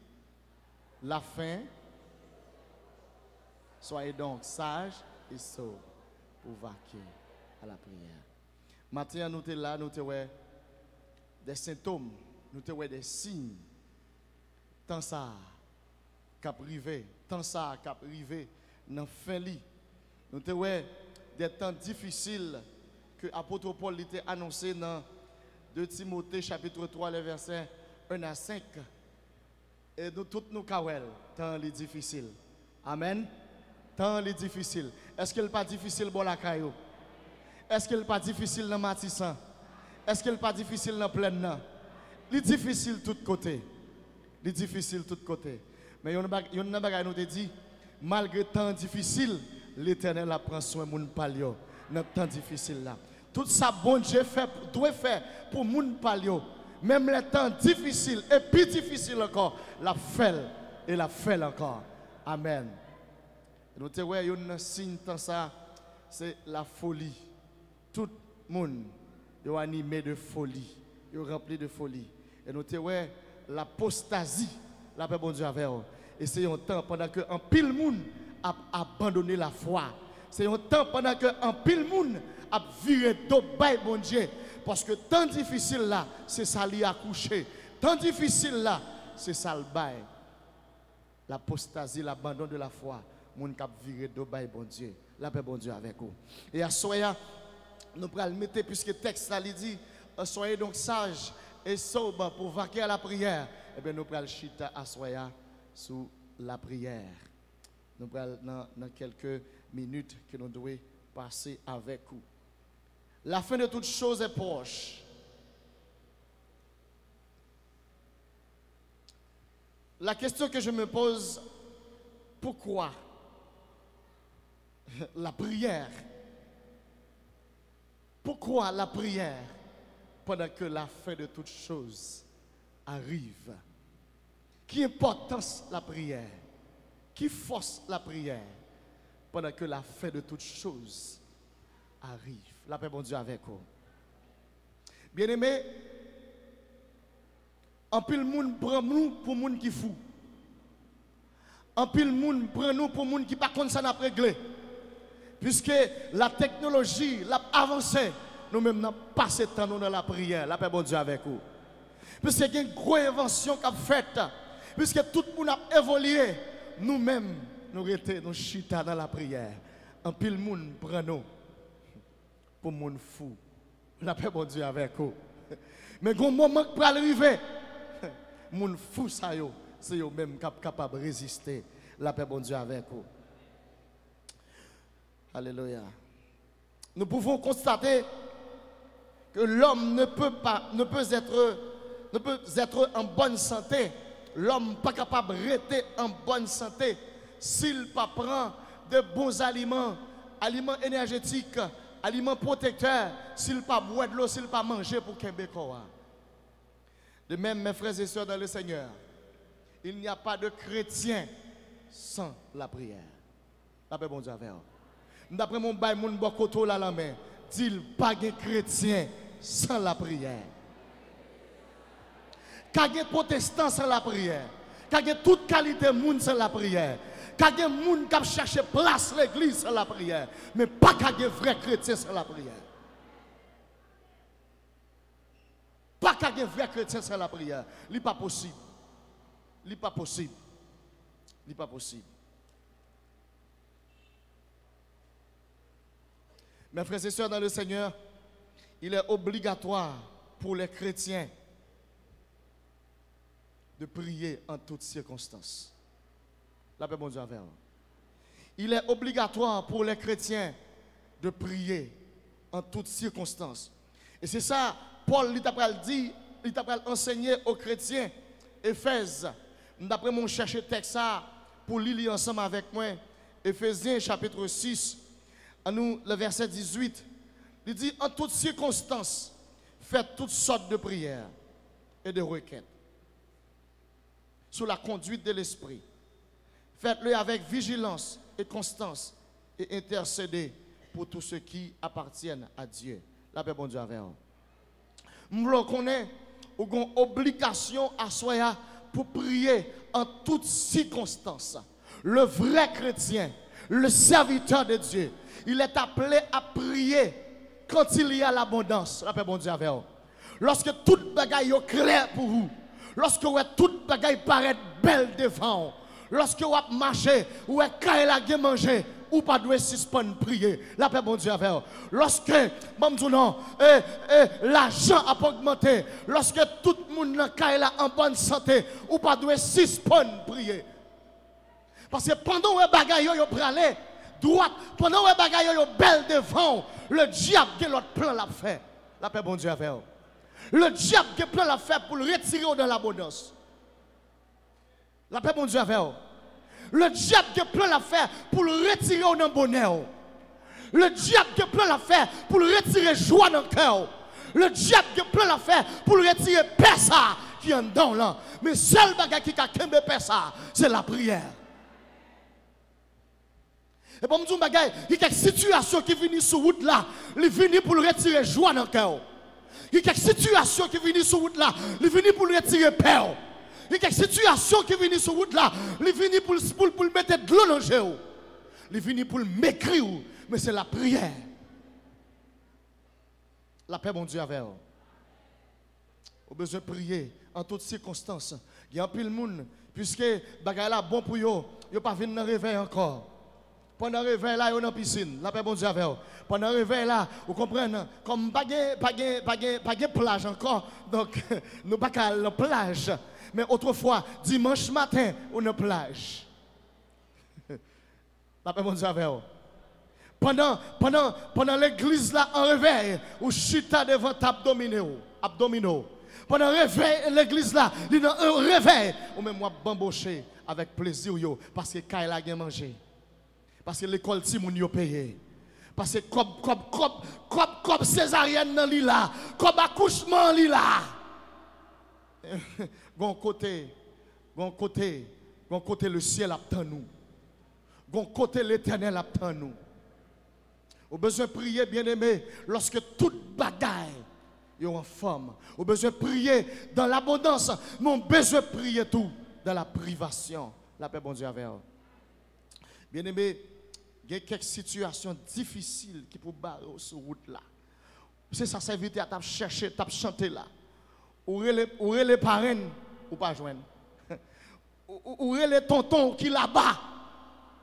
Speaker 7: La fin. Soyez donc sages et sobres pour vaquer à la prière. Maintenant, nous sommes là, nous avons des symptômes, nous avons des signes. Tant ça cap rivé, tant ça cap rivé dans fin lit. Nous avons des temps difficiles que l'apôtre Paul était annoncé dans 2 Timothée chapitre 3, les versets 1 à 5. Et nous tous nous kawel, temps les difficiles. Amen. Tant les difficiles. Est-ce qu'il n'est pas difficile pour la caillou? Est-ce qu'il n'est pas difficile dans Matissan? Est-ce qu'il n'est pas difficile dans Pleine? Il est difficile de tous côtés. Il est difficile de tous côtés. Mais il y a une bagaille nous te dit, malgré tant difficile, l'Éternel apprend soin de mon palio dans le temps difficile là. Tout ça, bon Dieu doit faire pour mon palio. Même les temps difficiles et plus difficiles encore, la fait et la fait encore. Amen. Nous te voyons un signe dans ça, c'est la folie. Tout le monde est animé de folie, est rempli de folie. Et nous te voyons l'apostasie, la paix bon Dieu avec eux. Et c'est un temps pendant que un pile monde a abandonné la foi. C'est un temps pendant que un pile monde a viré d'eau bon Dieu. Parce que temps difficile là, c'est ça li accouché. Temps difficile là, c'est ça le bail. L'apostasie, l'abandon de la foi. Moun k'ap viré d'eau bon Dieu. La paix bon Dieu avec vous. Et à soya, nous prenons le mettre puisque le texte là, il dit, soyez donc sages et sobres pour vaquer à la prière. Et bien nous prenons le chita à soya sous la prière. Nous prenons dans quelques minutes que nous devons passer avec vous. La fin de toutes choses est proche. La question que je me pose, pourquoi la prière? Pourquoi la prière pendant que la fin de toutes choses arrive? Qui importance la prière? Qui force la prière pendant que la fin de toutes choses arrive? La paix bon Dieu avec vous. Bien-aimé, en pile monde prend nous pour monde qui fou. En pile monde prend nous pour monde qui pas comme ça n'a réglé. Puisque la technologie l'a avancé, nous-mêmes n'avons pas passé temps dans la prière. La paix bon Dieu avec vous. Puisque il y a une grosse invention qu'a faite, puisque tout le monde a évolué, nous-mêmes nous étions nous chita dans la prière. En pile monde prend nous pour monde fou. La paix bon Dieu avec vous. Mais quand moment pour arriver, monde fou ça yo, c'est eux même capable de résister. La paix bon Dieu avec vous. Alléluia. Nous pouvons constater que l'homme ne peut être en bonne santé. L'homme n'est pas capable de rester en bonne santé s'il ne prend pas de bons aliments, aliments énergétiques, aliments protecteurs, s'il ne pas boire de l'eau, s'il ne pas manger pour qu'il De même, mes frères et sœurs dans le Seigneur, il n'y a pas de chrétien sans la prière. La paix bon Dieu avec vous. D'après mon bail, mon bokoto là la main, dit pas de chrétien sans la prière. Kage protestant sans la prière. Kage toute qualité de monde sans la prière. Kage monde qui cherche place l'église sans la prière. Mais pas kage vrai chrétien sans la prière. Pas kage vrai chrétien sans la prière. Ce pas possible. Ce pas possible. Ce pas possible. Mes frères et sœurs dans le Seigneur, il est obligatoire pour les chrétiens de prier en toutes circonstances. La paix bon Dieu avec vous. Il est obligatoire pour les chrétiens de prier en toutes circonstances. Et c'est ça, Paul il t'a dit, il t'a enseigné aux chrétiens, Éphèse. D'après mon chercher texte ça pour lire ensemble avec moi, Éphésiens chapitre 6. À nous, le verset 18, il dit, en toutes circonstances, faites toutes sortes de prières et de requêtes sous la conduite de l'Esprit. Faites-le avec vigilance et constance et intercédez pour tous ceux qui appartiennent à Dieu. La paix bon Dieu avec vous. Nous connaissons une obligation à soi pour prier en toutes circonstances. Le vrai chrétien, le serviteur de Dieu, il est appelé à prier quand il y a l'abondance. La paix bon Dieu avec vous. Lorsque toute bagaille est claire pour vous. Lorsque toute bagaille paraît belle devant vous. Lorsque vous marchez, ou quand la gueule manger, ou pas de suspendre prier. La paix bon Dieu avec vous. Lorsque l'argent a augmenté, lorsque tout le monde est en bonne santé, ou pas de suspendre prier. Parce que pendant que les bagailles sont pralées, droite, pendant que les bagailles sont belles devant, le diable a l'autre plan la fait. La paix bon Dieu avec vous. Le diable a plan la fait pour le retirer dans l'abondance. La paix bon Dieu avec vous. Le diable a plein l'affaire pour le retirer dans le bonheur. Le diable a plein l'affaire pour le retirer joie dans le cœur. Le diable a plein l'affaire pour le retirer paix ça qui est en dedans là. Mais seul bagage qui a kembe paix ça, c'est la prière. Et pour me dire bagage, il y a quelques situations qui viennent sur route là, ils viennent pour le retirer joie dans le cœur. Il y a quelques situations qui viennent sur route là, ils viennent pour le retirer paix. Il y a quelques situations qui viennent sur route là, ils viennent pour le mettre de l'eau dans le jeu. Ils viennent pour le m'écrire, mais c'est la prière. La paix, mon Dieu, avec vous. Vous avez besoin de prier en toutes circonstances. Il y a un pile de monde, puisque bagay là bon pour eux, ils ne pas venir dans le réveil encore. Pendant le réveil là, ils sont dans la piscine. La paix, mon Dieu, avec vous. Pendant le réveil là, vous comprenez, comme pas de plage encore, donc nous pas qu'à la plage. Mais autrefois, dimanche matin, on a plage. La paix, mon Dieu, avec vous. Pendant l'église là en réveil, ou chita devant abdominaux. Pendant l'église là, il y a un réveil, ou même moi bamboché avec plaisir parce que Kaila a mangé. Parce que l'école Timoun yo payé. Parce que comme césarienne dans là, comme accouchement là. Gon côté le ciel attend nous. Gon côté l'éternel attend nous. Au besoin de prier, bien-aimé, lorsque toute bagaille est en forme. Au besoin de prier dans l'abondance, mais on besoin de prier tout dans la privation. La paix, bon Dieu, avec vous. Bien-aimé, il y a quelques situations difficiles qui peuvent barrer sur route là. C'est ça, ça évite à taper chercher, taper chanter là. Ou les parents, ou pas joindre. Ou les tontons qui là-bas,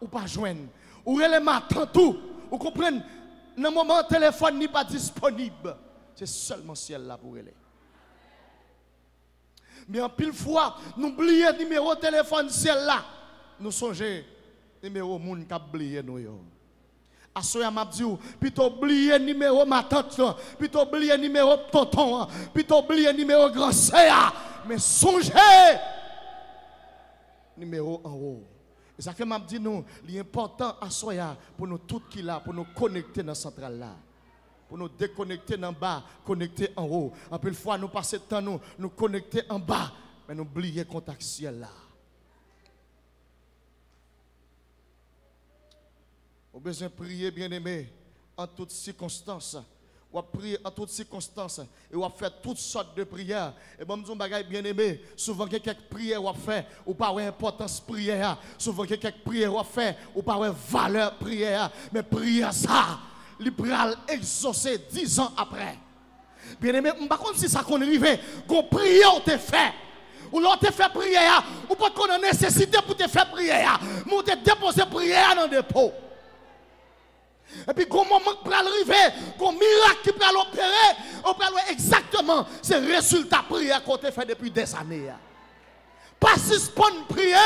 Speaker 7: ou pas joindre. Ou les matins tout. Vous comprenez? Dans le moment où le téléphone n'est pas disponible, c'est seulement ciel là pour elle. Mais en pile fois, nous oublions le numéro de téléphone ciel là. Nous songeons le numéro moun qui a oublié nous. À ce moment m'a dit, plutôt oublier le numéro de ma tante, plutôt oublier le numéro de tonton, plutôt oublier le numéro de grand-sœur. Mais songez le numéro en haut. Et ça fait m'a dit nous, l'important à soya pour nous tout qui là, pour nous connecter dans la centrale là. Pour nous déconnecter en bas, connecter en haut. En plus, fois nous passer le temps nous connecter en bas, mais nous oublier le contact ciel là. Vous avez besoin de prier, bien-aimé, en toutes circonstances. Ou prier en toutes circonstances et ou faire toutes sortes de prières. Et bon, me bagaille bien aimé, souvent quelques prières ou fait ou pas importance prière, souvent quelques prières ou fait ou pas valeur prière, mais prière ça, il pral exaucer 10 ans après. Bien aimé, par contre si ça qu'on arrive, qu'on prière te fait. Ou l'on te fait prière, ou pas qu'on a nécessité pour te faire prière, mais on te déposer prière dans le dépôt. Et puis, quand moment qui peut arriver, quand miracle qui peut opérer, on peut exactement ce résultat prière qu'on a fait depuis des années. Pas suspendre prier.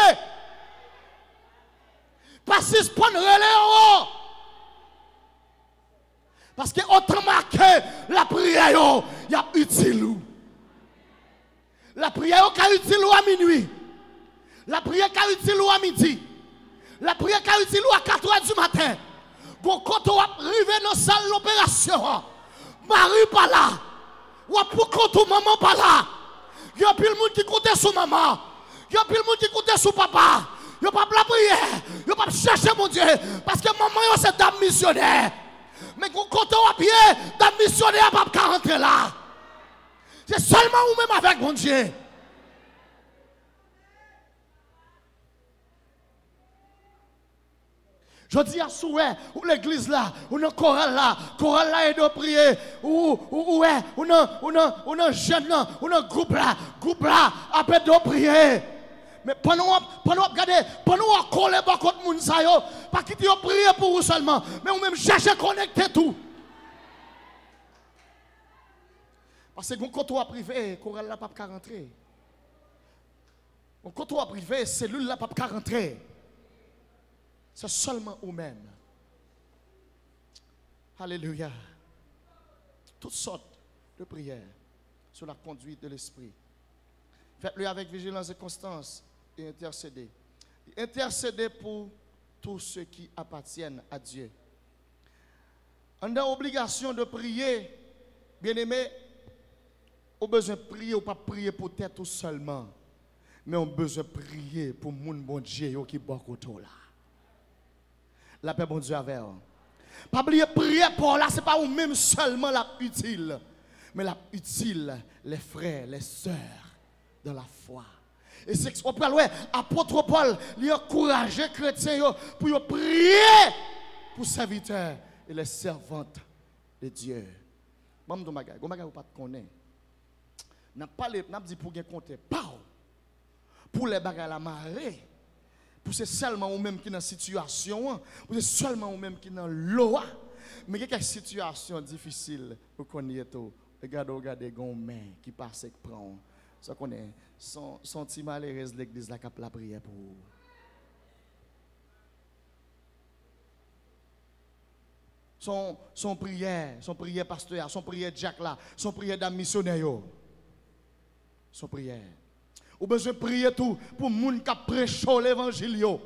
Speaker 7: Pas suspendre relais. Parce que autant marqué la prière, il y a utile. La prière qui est utile à minuit. La prière qui est utile à midi. La prière qui est utile à 4 h du matin. Quand on arrive dans la salle d'opération, Marie pas là, ou pour quand maman pas là, il y a plus de monde qui compte sur maman, il y a plus de monde qui compte sur papa, il n'y a pas de prière, il n'y a pas de chercher mon Dieu, parce que maman c'est dame missionnaire. Mais quand on a pied, dame missionnaire ne peut pas rentrer là. C'est seulement vous-même avec mon Dieu. Je dis à souhait, ou l'église là, ou le chorale là est de prier, ou un jeune là, ou un groupe là, après de prier. Mais pendant regardez, pendant on colle pas contre moun sa yo, pas quitter prier pour vous seulement, mais ou même chercher connecter tout. Parce que quand on a privé, chorale là pas rentrer. Quand on a privé, cellule là pas rentrer. C'est seulement vous-même. Alléluia. Toutes sortes de prières sur la conduite de l'esprit. Faites-le avec vigilance et constance et intercédez. Intercéder pour tous ceux qui appartiennent à Dieu. On a obligation de prier, bien-aimé. On a besoin de prier, ou pas prier pour tête tout seulement. Mais on a besoin de prier pour mon bon Dieu qui est beaucoup là. La paix, bon Dieu, avec vous. Pas oublier prier pour là, ce n'est pas ou même seulement la utile, mais la utile les frères, les sœurs dans la foi. Et c'est ce qu'on peut dire, apôtre Paul, il encourage les chrétiens pour prier pour les serviteurs et les servantes de Dieu. Bon, je ne sais pas de connaître. N'a pas dit pour bien compter pas pour les bagages à la marée, pour c'est seulement ou même qui dans situation, pour c'est seulement ou même qui dans l'eau, mais il y a quelques situations difficiles pour connaître tout. Regardez gon main qui passe et prend ça connaît son petit malheureux l'église la cap la prière pour son prière pasteur, son prière Jack là, son prière d'âme missionnaire yo. Son prière. Ou besoin de prier tout pour moun qui prêche l'évangile yo.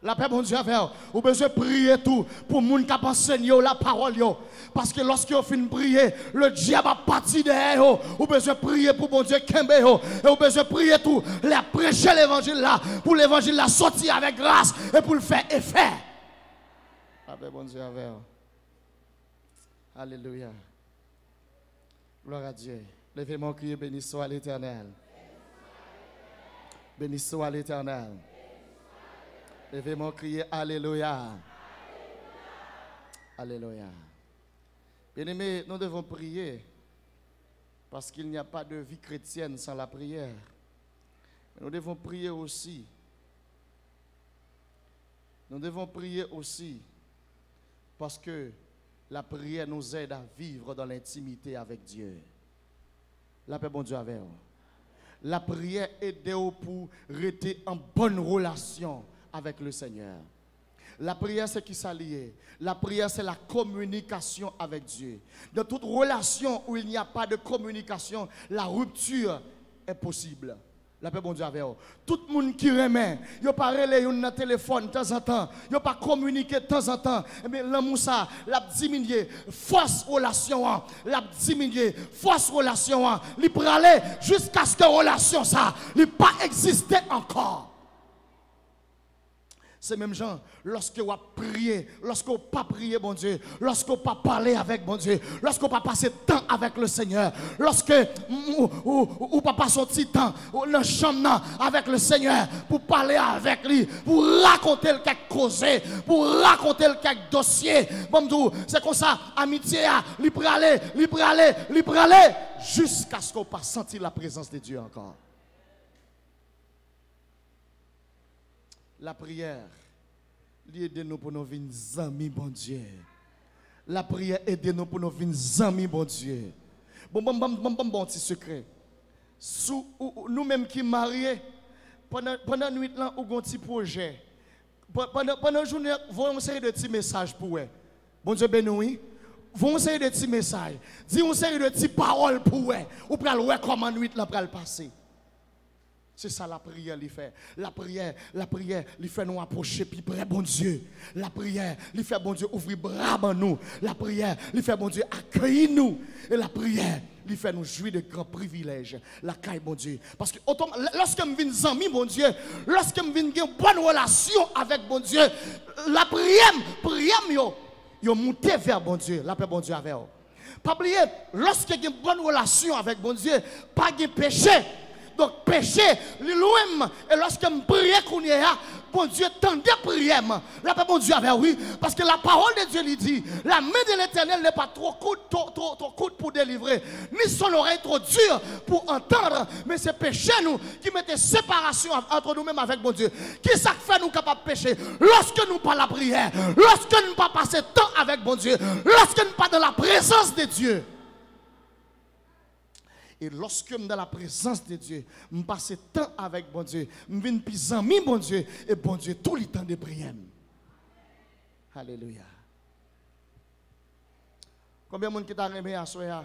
Speaker 7: La paix bon Dieu avec vous. Ou besoin de prier tout pour moun qui enseigne la parole yo. Parce que lorsque vous finissez de prier, le diable a parti derrière yo. Ou besoin de prier pour bon Dieu kembe yo. Et ou besoin de prier tout, les prêcher l'évangile là, pour l'évangile là sortir avec grâce et pour le faire effet. La paix bon Dieu avec vous. Alléluia. Gloire à Dieu. Levez mon cri, béni soit l'Éternel. Béni soit l'Éternel. Levez mon cri, alléluia. Alléluia. Bien-aimés, nous devons prier parce qu'il n'y a pas de vie chrétienne sans la prière. Nous devons prier aussi. Nous devons prier aussi parce que la prière nous aide à vivre dans l'intimité avec Dieu. La paix, bon Dieu, avec vous. La prière aide pour rester en bonne relation avec le Seigneur. La prière, c'est qui s'allie. La prière, c'est la communication avec Dieu. Dans toute relation où il n'y a pas de communication, la rupture est possible. La paix, bon Dieu, avec vous. Tout le monde qui remet, il n'y a pas relé dans le téléphone de temps en temps, il n'y a pas communiqué de temps en temps. Mais l'amour, ça, l'a diminué. Force relation, l'a diminué. Force relation, il peut aller jusqu'à ce que la relation, ça, il pas exister encore. C'est même gens, lorsque vous priez, lorsque vous pas prier, bon Dieu, lorsque vous pas parler avec bon Dieu, lorsque vous pas passer temps avec le Seigneur, lorsque vous pas passer son petit temps dans la chambre avec le Seigneur pour parler avec lui, pour raconter quelques causes, pour raconter quelques dossiers. Bon, c'est comme ça, amitié, il peut aller, jusqu'à ce qu'on pas sentir la présence de Dieu encore. La prière, aide-nous pour nous venir amis, bon Dieu. La prière, aide-nous pour nous venir amis, bon Dieu. Bon, petit secret. Nous-mêmes qui mariés, pendant la nuit, là, on a un petit projet. Pendant la journée, vous avez une série de petits messages pour vous. Bon Dieu béni. Vous avez une série de petits messages. Dis une série de petites paroles pour vous. Ou pour voir comment la nuit, là, pour le passer. C'est ça la prière, il fait. La prière, il fait nous approcher plus près, bon Dieu. La prière, il fait bon Dieu ouvrir bras en nous. La prière, il fait bon Dieu accueillir nous. Et la prière, il fait nous jouir de grands privilèges. La caille, bon Dieu. Parce que lorsque je viens amis, bon Dieu, lorsque je viens une bonne relation avec bon Dieu, la prière, yo monté vers bon Dieu. La paix, bon Dieu, avec vous. Pas oublier, lorsque il y a une bonne relation avec bon Dieu, pas de péché. Donc péché, loin. Et lorsque je prie, bon Dieu tendait prière. La paix, bon Dieu, avec oui. Parce que la parole de Dieu lui dit, la main de l'Éternel n'est pas trop courte pour délivrer, ni son oreille trop dure pour entendre. Mais c'est péché nous qui mettait séparation entre nous-mêmes avec bon Dieu. Qui ça fait nous capables de pécher? Lorsque nous pas la prière, lorsque nous pas passer temps avec bon Dieu, lorsque nous pas dans la présence de Dieu. Et lorsque je suis dans la présence de Dieu, je passe temps avec bon Dieu, je viens plus ami bon Dieu, et bon Dieu tout le temps de prière. Alléluia. Combien de monde qui t'a aimé à soi, là,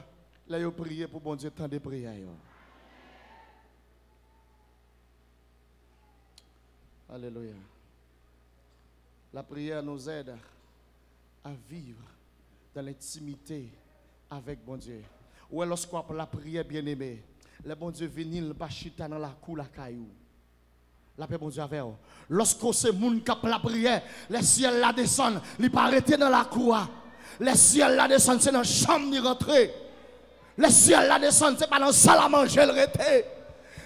Speaker 7: ils prié pour bon Dieu tant de prière. Alléluia. La prière nous aide à vivre dans l'intimité avec bon Dieu. Ou lorsqu'on appelle la prière bien-aimée, le bon Dieu vient, il va chita dans la cour la caillou. La paix bon Dieu avec vous. Lorsqu'on se moun cap la prière, les ciels la descendent, il pas arrêter dans la cour. Les ciels la descendent, c'est dans la chambre de rentrer. Les ciels la descendent, c'est pas dans la salle à manger le rester.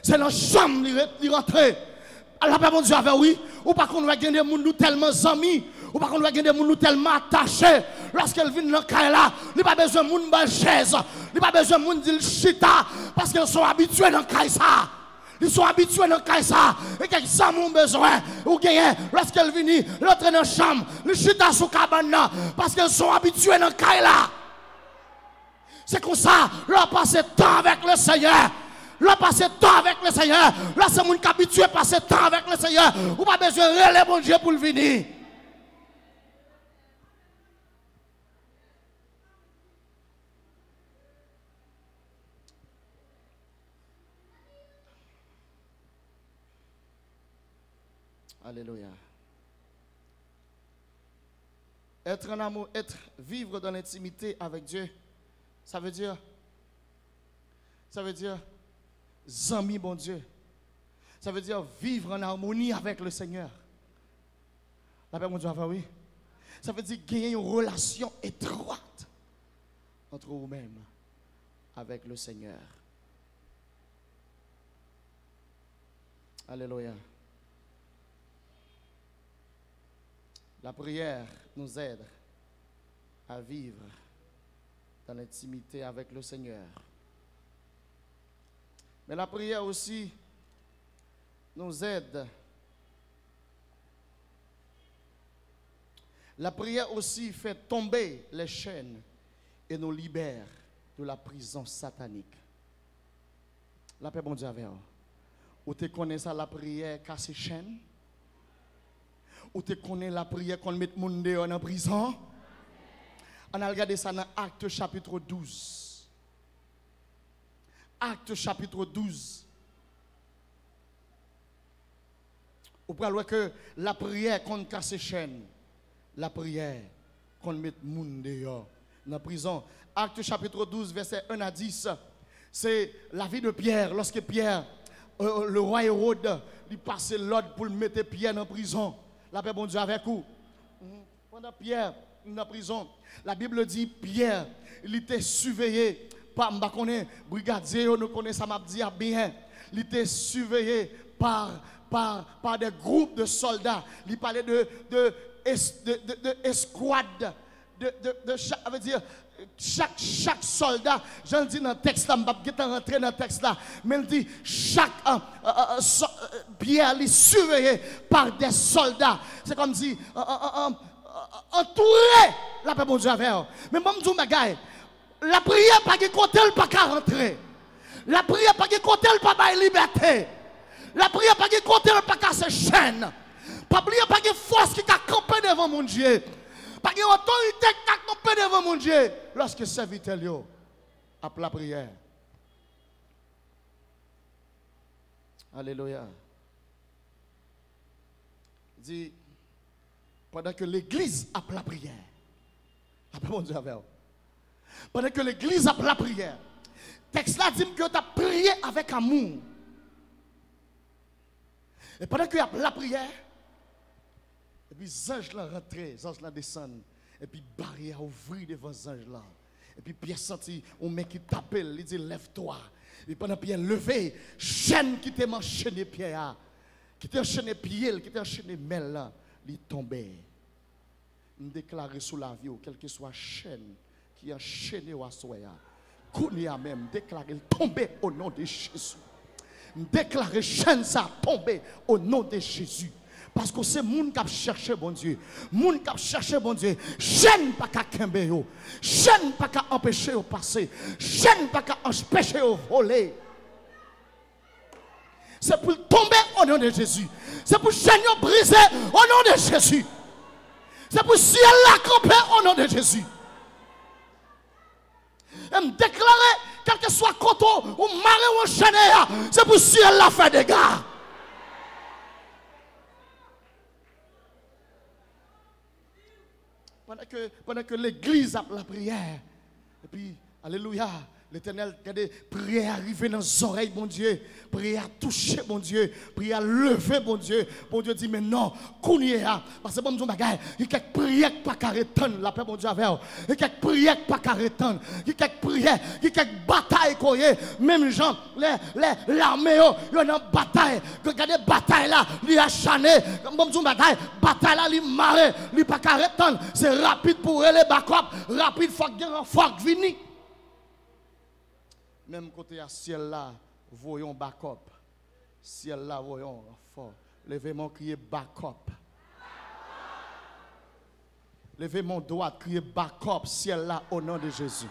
Speaker 7: C'est dans la chambre de rentrer. La paix bon Dieu avec oui. Ou pas qu'on va gagner des gens tellement amis, ou pas qu'on va gagner des gens tellement attachés. Lorsqu'elle vient dans le cas là, il n'y a pas besoin de monde dans chaise, il n'y a pas besoin de monde dire chita, parce qu'ils sont habitués dans le cas ça. Ils sont habitués dans le cas ça. Et quelques amis ont besoin, ou gagner, lorsqu'elle vient, l'autre dans la chambre, le chita sous cabane, parce qu'ils sont habitués dans le cas là. C'est comme ça, leur passer temps avec le Seigneur. Là, passer temps avec le Seigneur. Là, c'est mon qui habitué à passer temps avec le Seigneur. Ou pas besoin de relayer bon Dieu pour le venir. Alléluia. Être en amour, vivre dans l'intimité avec Dieu, ça veut dire, amis bon Dieu. Ça veut dire vivre en harmonie avec le Seigneur. La paix mon Dieu, oui. Ça veut dire gagner une relation étroite entre vous-même avec le Seigneur. Alléluia. La prière nous aide à vivre dans l'intimité avec le Seigneur. Mais la prière aussi nous aide. La prière aussi fait tomber les chaînes et nous libère de la prison satanique. La paix, bon Dieu, avec vous. Ou tu connais ça, la prière casse chaînes? Ou tu connais la prière qu'on met le monde en prison? On a regardé ça dans Actes chapitre 12. Acte chapitre 12. Vous pouvez voir que la prière qu'on casse les chaînes, la prière qu'on met le monde dehors dans la prison. Acte chapitre 12, verset 1 à 10. C'est la vie de Pierre. Lorsque Pierre, le roi Hérode, lui passait l'ordre pour mettre Pierre dans la prison. La paix, bon Dieu, avec vous. Pendant Pierre dans la prison, la Bible dit Pierre, il était surveillé. Pas brigadier, nous connaissons ça, m'a dit bien. Il était surveillé par des groupes de soldats. Il parlait de escouade, ça veut dire chaque soldat. Je le dis dans le texte là, je ne vais pas rentrer dans le texte là, mais il dit chaque Pierre est surveillé par des soldats. C'est comme si entouré, la paix bon Dieu avec eux. Mais moi je dis bagaille. La prière pas de côté, elle pas qu'à rentrer. La prière pas de côté, elle pas de liberté. La prière pas de côté, elle pas qu'à se chaîne. La prière pas de force qui a campé devant mon Dieu. Pas de autorité qui a campé devant mon Dieu. Lorsque serviteur yo après la prière. Alléluia. Dit pendant que l'église après la prière. Après mon Dieu avec vous. Pendant que l'église a la prière, le texte là dit que tu as prié avec amour. Et pendant que tu as la prière, et puis les anges là rentrent, les anges là descendent, et puis barrière ouvrir devant les anges là. Et puis Pierre sentit un mec qui t'appelle, il dit lève-toi. Et pendant Pierre levé, chaîne qui t'a enchaîné Pierre, qui t'a enchaîné pied, qui t'a enchaîné mêle là, il tombait. Il déclarait sous la vie, quelle que soit chaîne qui a enchaîné au soya, qu'on a même déclaré tomber au nom de Jésus. Déclarer chaîne ça tomber au nom de Jésus. Parce que c'est moun qui a cherché bon Dieu. Moun qui a cherché bon Dieu. Chaîne pas qu'à kembe yo. Chaîne pas qu'à empêcher au passer. Chaîne pas qu'à empêcher au voler. C'est pour tomber au nom de Jésus. C'est pour chaîne briser au nom de Jésus. C'est pour ciel la camper au nom de Jésus. Et me déclarer, quel que soit coton ou maré ou enchaîné, c'est pour ciel la fait des gars. pendant que l'église a la prière, et puis, alléluia, l'Éternel, regardez, prière arriver dans les oreilles, mon Dieu, prière toucher, mon Dieu, prière lever, mon Dieu dit, mais non, qu'on y est, parce que bon, il y a quelques prières qui pas arrêter, la paix, mon Dieu, avec vous, il y a quelques prières qui pas arrêter, il y a quelques prières, il y a quelques batailles, même gens, l'armée, il y a une bataille, regardez, bataille là, il y a chané, bon, bataille là, il marre, il pas arrêter, c'est rapide pour les backup, rapide, faut que renfort vini. Même côté à ciel là, voyons backup. Ciel là, voyons fort. Levez mon crier backup. Levez mon doigt, crier backup. Ciel là, au nom de Jésus.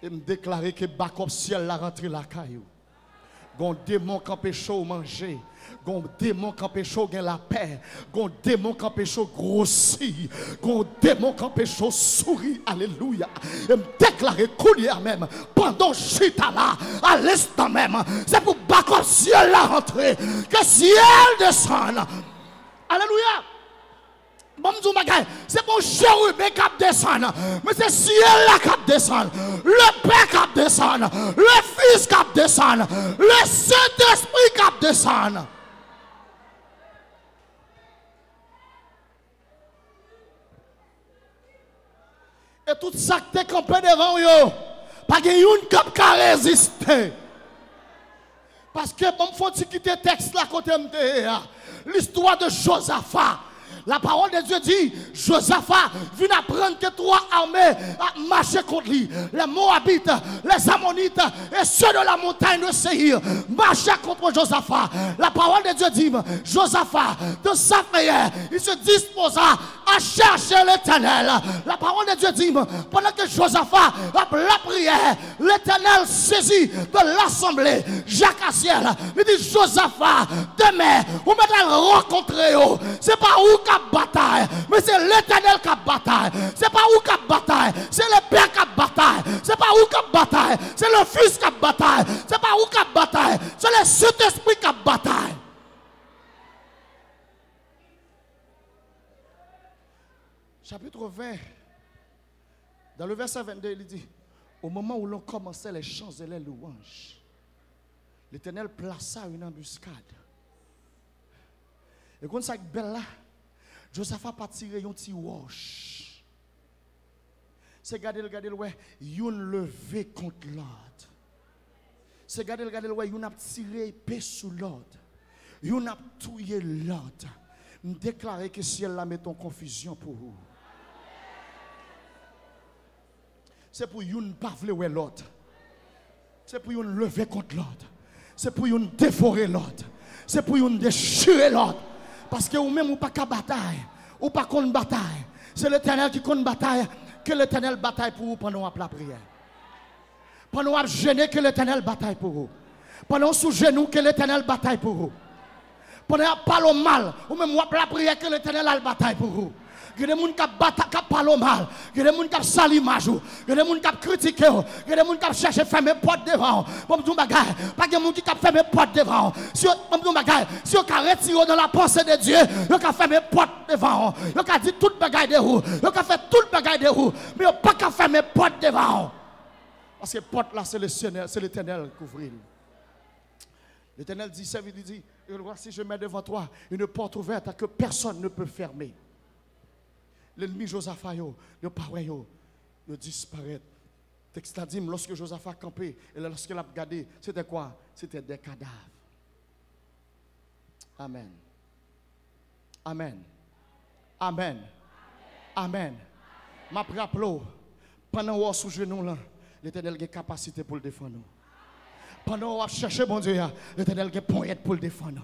Speaker 7: Et me déclarer que backup ciel là rentre la caillou. Gon démon qui empêche au manger, gon démon qui empêche au gain la paix, gon démon qui empêche au grossir, gon démon qui empêche au sourire, alléluia. Et me déclarer coulière même, pendant chita là, à l'instant même, c'est pour battre ciel là rentrer, que ciel descende, alléluia. Bon, c'est mon chérubin qui descend, mais c'est ciel là qui descend, le Père qui descend, le Fils qui descend, le Saint-Esprit qui descend. Et tout ça qui est campé devant yo, pas qu'il y ait une qui a résisté. Parce que bon, faut quitter le texte là côté l'histoire de Josaphat. La parole de Dieu dit, Josaphat vient apprendre que trois armées marchaient contre lui. Les Moabites, les Ammonites et ceux de la montagne de Séhir marchaient contre Josaphat. La parole de Dieu dit, Josaphat, de sa prière, il se disposa à chercher l'Éternel. La parole de Dieu dit, pendant que Josaphat a la prière, l'Éternel saisit de l'assemblée. Jacques Assiel, il dit, Josaphat, demain, vous m'allez rencontrer. C'est pas où qu'a bataille, mais c'est l'Éternel qui a bataille. C'est pas où qu'a bataille, c'est le Père qui a bataille. C'est pas où qu'a bataille, c'est le Fils qui a bataille. C'est pas où qu'a bataille, c'est le Saint-Esprit qui a bataille. Chapitre 20, dans le verset 22, il dit, au moment où l'on commençait les chants et les louanges, l'Éternel plaça une embuscade. Et quand ça belle là, Josaphat pas tiré un petit roche. C'est garder ouais, yon levé contre l'autre. C'est garder ouais, yon a tiré épée sous l'autre. Yon a tué l'autre. Me déclarer que ciel la met en confusion pour vous. C'est pour yon pas vouloir l'autre. C'est pour yon lever contre l'autre. C'est pour yon dévorer l'autre. C'est pour yon déchirer l'autre. Parce que vous même ou pas qu'à bataille, ou pas qu'on bataille. C'est l'Éternel qui compte bataille, que l'Éternel bataille pour vous pendant la prière. Pendant à gêner, que l'Éternel bataille pour vous. Pendant sous genou, que l'Éternel bataille pour vous. Pendant à parler mal, ou même la prière, que l'Éternel a la bataille pour vous. Il y a des gens qui parlent mal, il y a des gens qui salent l'image, il y a des gens qui critiquent, il y a des gens qui cherchent à faire mes portes devant. Pas de gens qui fait mes portes devant. Si on retire dans la pensée de Dieu, il a fait mes portes devant. Il a dit tout le bagaille de vous, il a fait tout le bagaille de vous, mais il n'a pas qu'à faire mes portes devant. Parce que porte là, c'est l'Éternel qui ouvre. L'Éternel dit, il dit, si je mets devant toi une porte ouverte que personne ne peut fermer. L'ennemi Josaphat, le parent, il disparaît. Texte a dit, lorsque Josaphat campé, et lorsqu'il a regardé, c'était quoi? C'était des cadavres. Amen. Amen. Amen. Amen. Ma rappelons, pendant qu'on est sous genou là, l'Éternel a capacité pour le défendre. Pendant qu'on a cherché mon Dieu, l'Éternel a poignette pour le défendre.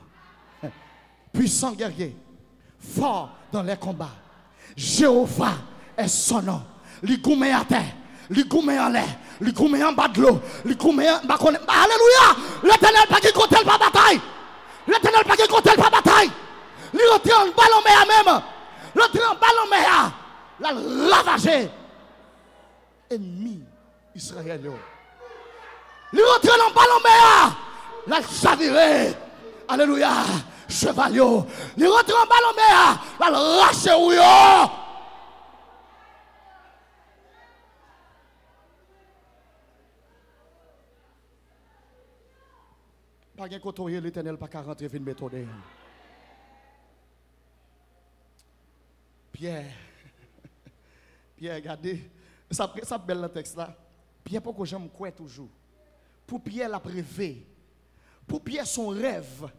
Speaker 7: Puissant guerrier, fort dans les combats. Jéhovah est son nom. Il goumé à terre, il goumé en l'air, il goumé en bas de l'eau, il goumé en bas de l'eau. Alléluia! L'Éternel pas qui compte pas bataille. L'Éternel pas qui compte pas bataille. Il rentre en ballon même. L'entrée en ballon mer. La ravagé. Ennemi Israël. Il rentre en ballon mer. La chaviré. Alléluia. cheval yo. Il rentre en bas en mer, là le rache ou yo. Pas de côté l'Éternel pas qu'à rentrer vinn méthode. Pierre, regardez, ça belle le texte là. Pierre, pourquoi j'aime quoi toujours? Pour Pierre, la rêver. Pour Pierre, son rêve.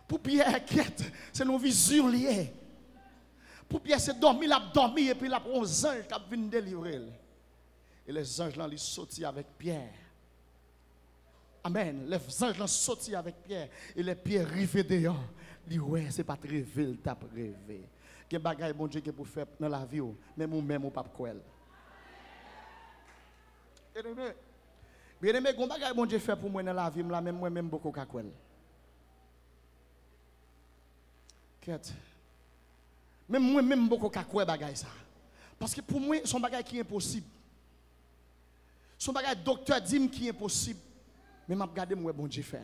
Speaker 7: Pour Pierre, inquiète. C'est nos visions liées. Pour Pierre, c'est dormir, il a dormi et puis il a pris un ange qui vient délivrer. Et les anges là, ils sortent avec Pierre. Amen. Les anges là sortent avec Pierre. Et les pierres rivent dehors. Ils disent, ouais, c'est pas très rêvé, t'as rêvé. Quel bagage bon Dieu qui pour faire dans la vie, même ou même ou pas quoi. Bien aimé, quel bagage bon Dieu fait pour moi dans la vie, là même moi même beaucoup quoi. Quête. Même moi même beaucoup quoi bagage ça. Parce que pour moi son bagage qui est impossible. Son bagage docteur dit qui est impossible. Mais m'a regardé moi bon Dieu fait.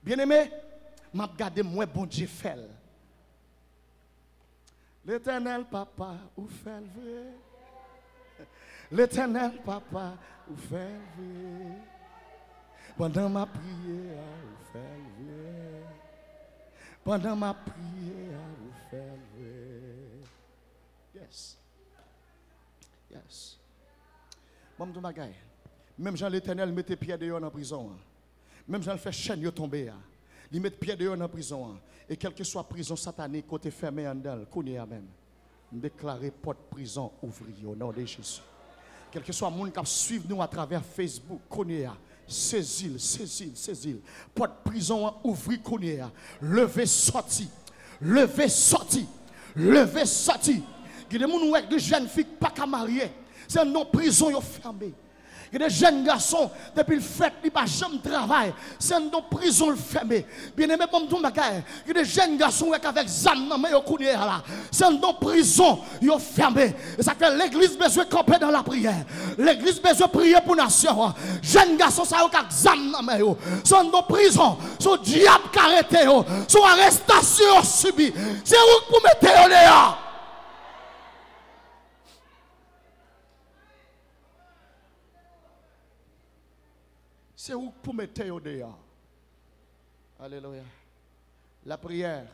Speaker 7: Bien aimé, m'a regardé moi bon Dieu fait. L'Éternel papa, où fait le vrai? L'Éternel papa, où fait le vrai? Pendant ma prière, où fait le vrai? Pendant ma prière, où fait le vrai? Yes. Yes. Bon, tout bagaille. Même Jean l'Éternel mettait pied dehors en prison. Même Jean le fait chaîne tomber. Il met pied dehors en prison. Et quelle que soit prison satanique, côté fermé en dedans, connaît même. Déclarer porte prison ouvrie au nom de Jésus. Quel que soit le monde qui suit nous à travers Facebook, connaît. Saisis. Porte prison ouvrie, connaît. Levez, sorti. Levez, sorti. Levez, sorti. Il y a des gens qui jeunes filles pas qu'à marier. C'est un non prison fermé. Il y a des jeunes garçons, depuis le fait, ils n'ont pas jamais travail. C'est un don prison fermé. Bien aimé, comme tout le monde, il y a des jeunes garçons avec Zan, mais ils là. C'est un don prison, ils ont fermé. Et ça fait l'église besoin de camper dans la prière. L'église besoin de prier pour la nation. Jeunes garçons, ça ont avec Zan, mais c'est un don prison. Son diable qui a arrêté, son arrestation subie. C'est où pour mettre dehors. C'est où pour mettre au dehors. Alléluia. La prière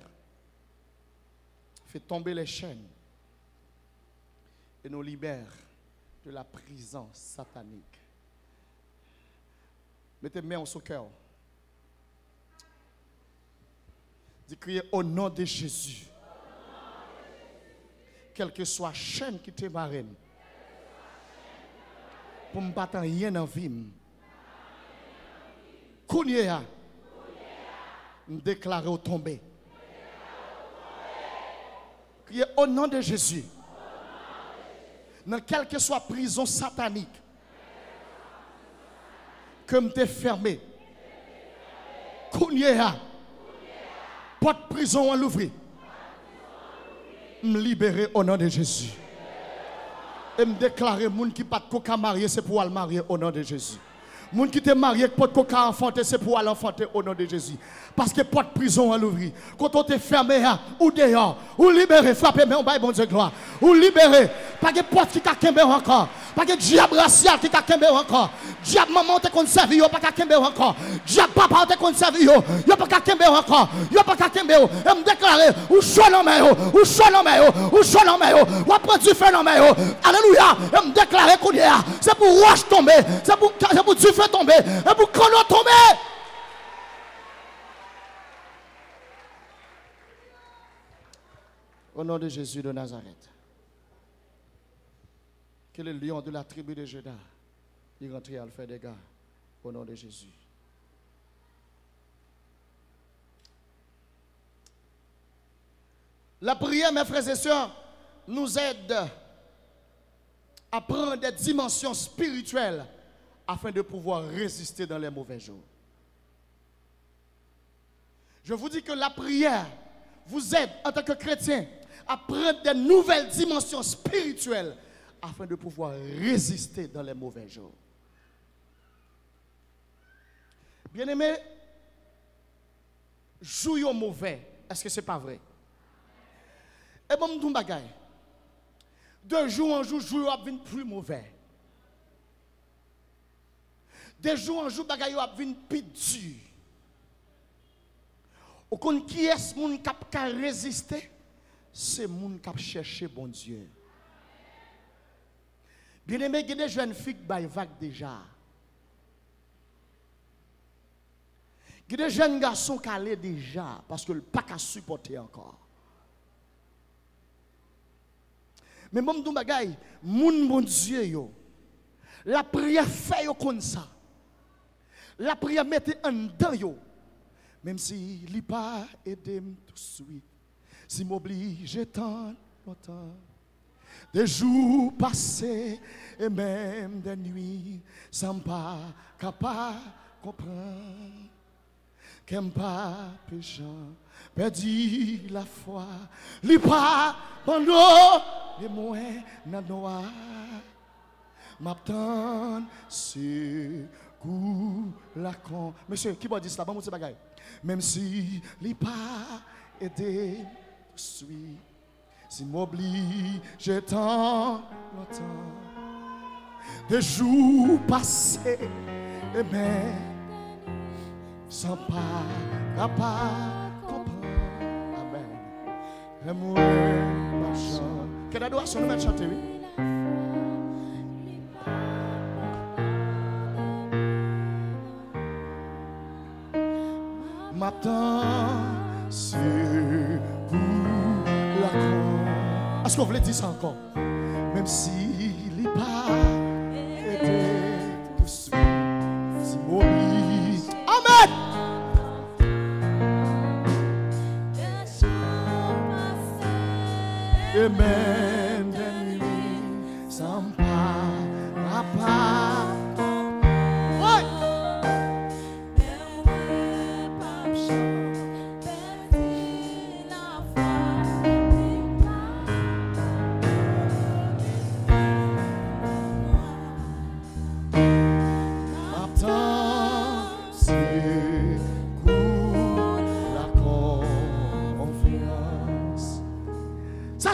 Speaker 7: fait tomber les chaînes et nous libère de la prison satanique. Mettez main au cœur. Dis crier au nom de Jésus. Quelle que soit la chaîne qui te marraine, pour ne pas rien en vie. Kounia, déclarer au tombé. Criez au nom de Jésus. Dans quelle que soit prison satanique, comme t'es fermé. Kounia, porte prison en l'ouvrir. Me libérer au nom de Jésus. Et me déclarer, moun qui pas de coca marié, c'est pour aller marier au nom de Jésus. Moun qui te marié pour coca enfanter, c'est pour aller enfanter au nom de Jésus. Parce que porte prison à l'ouvrir. Quand on te fermé ou dehors, ou libéré, frappé, mais on va bon Dieu gloire. Ou libéré, pas de porte qui a kembe encore. Pas de diable racial qui a kembe encore. Diable maman te conserve, yo pas kembe encore. Diable papa te conserve, yo pas kembe encore. Yo pas kembe. Et me déclarer, ou chaud dans main, ou chaud dans main, ou chaud dans main, ou prendre du feu dans main. Alléluia. Et me déclarer qu'on est, c'est pour roche tomber, c'est pour du feu tomber, et pour chrono tomber. Au nom de Jésus de Nazareth. Que le lion de la tribu de Juda, il rentre à le faire des gars. Au nom de Jésus. La prière, mes frères et sœurs, nous aide à prendre des dimensions spirituelles afin de pouvoir résister dans les mauvais jours. Je vous dis que la prière vous aide en tant que chrétien à prendre des nouvelles dimensions spirituelles afin de pouvoir résister dans les mauvais jours. Bien-aimés, joue mauvais. Est-ce que c'est pas vrai? Et bon, m'dou bagay. De jour en jour, joue vient plus mauvais. De jour en jour, bagay vient plus dur. Ou kon qui est moun k'ap ka résister? C'est moun k'ap chercher bon Dieu. Bien aimé, il y a des jeunes filles qui baillent vague déjà. Il y a des jeunes garçons qui allaient déjà parce que le pas qu'à supporter encore. Mais bon, m'dou bagay, moun bon Dieu yo. La prière fait yo comme ça. La prière mette en dedans yo. Même si il pas aidé tout de suite. Si m'oblige tant longtemps. Des jours passés et même des nuits sans pas capable comprendre. Qu'aime pas péchant, perdu la foi, li pas pendant les moins dans noir. M'attend ce coup la con. Monsieur, qui va dire ça? Bon, c'est bagaille. Même si li pas aidé, suis. Si m'oublie, j'ai tant longtemps. Des jours passés, et même sans pas comprendre. Amen. Et moi, ma chante. Quelle adoration nous mettons chanter, oui? M'attend sur la croix. Est-ce qu'on voulait dire ça encore? Même s'il n'est pas aidé tout suite, si m'oublie. Amen! Et même des nuits sans pas.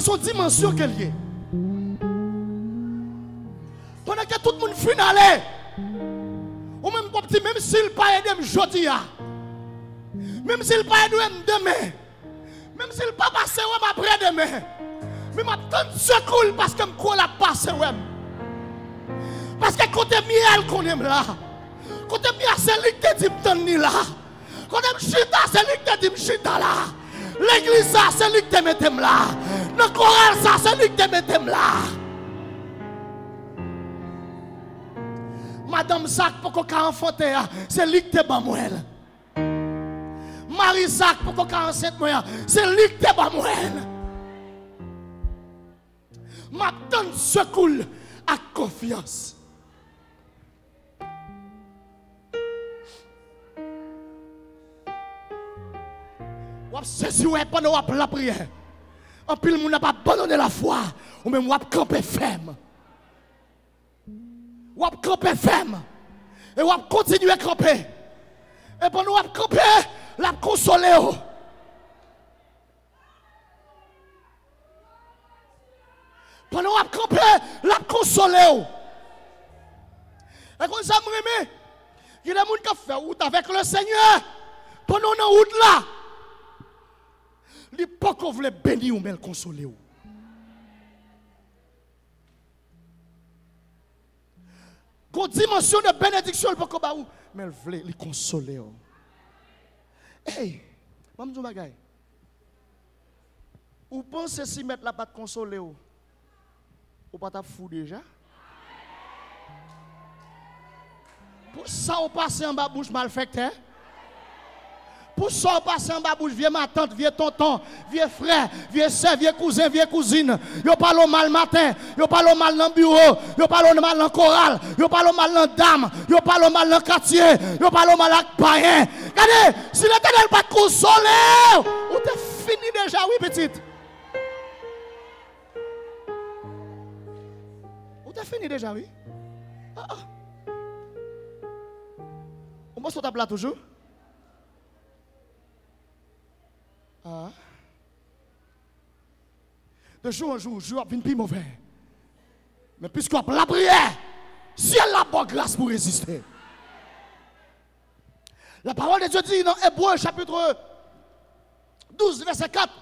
Speaker 7: Son dimension qu'elle y est. Pendant que tout le monde finale, ou même petit, même s'il n'a pas aidé aujourd'hui, même s'il n'a pas aidé demain, même s'il n'a pas passé après demain, mais je m'attends secours parce que je crois la passe. Parce que côté miel qu'on aime là, côté miel c'est lui qui dit que là, côté chita c'est lui qui dit chita là. L'église, ça, c'est lui qui te mette là. Le choral, ça, c'est lui qui te mette là. Madame Zach, pour qu'on enfanté, c'est lui qui te bat moelle. Marie Zach, pour qu'on enceinte, c'est lui qui te bat moelle. M'attends secours à confiance. C'est pendant la prière. En plus, le monde n'a pas abandonné la foi. Ou même, on a campé ferme. On a campé ferme. Et on a continué à camper. Et pendant qu'on a campé, on a consolé. Pendant qu'on a campé, on a consolé. Et quand ça me remet, il y a des gens qui ont fait route avec le Seigneur. Pendant qu'on est route là. L'époque qu'on voulait bénir ou mais le consoler. Qu'on dimension de bénédiction, le pas ou mais elle voulait le consoler. Hey, maman du bagay. Ou pensez si mettre la pas consoler ou pas ta fou déjà? Pour ça on passe en bas bouche mal fait hein? Pour ça, on passe en bas bouche, vieux ma tante, vieux tonton, vieux frère, vieux soeur, vieux cousin, vieux cousine. Yo parle mal matin, yo parle mal dans le bureau, yo parle mal dans le choral, yo parle mal dans la dame, yo parle mal dans le quartier, yo parle mal avec païen. Regardez, si l'Éternel pas consolé, ou t'es fini déjà, oui petite. Ou t'es fini déjà, oui. On va sauter là toujours. de jour en jour, je vais plus mauvais. Mais puisque la prière, si elle a bonne grâce pour résister. La parole de Dieu dit dans Hébreux chapitre 12, verset 4,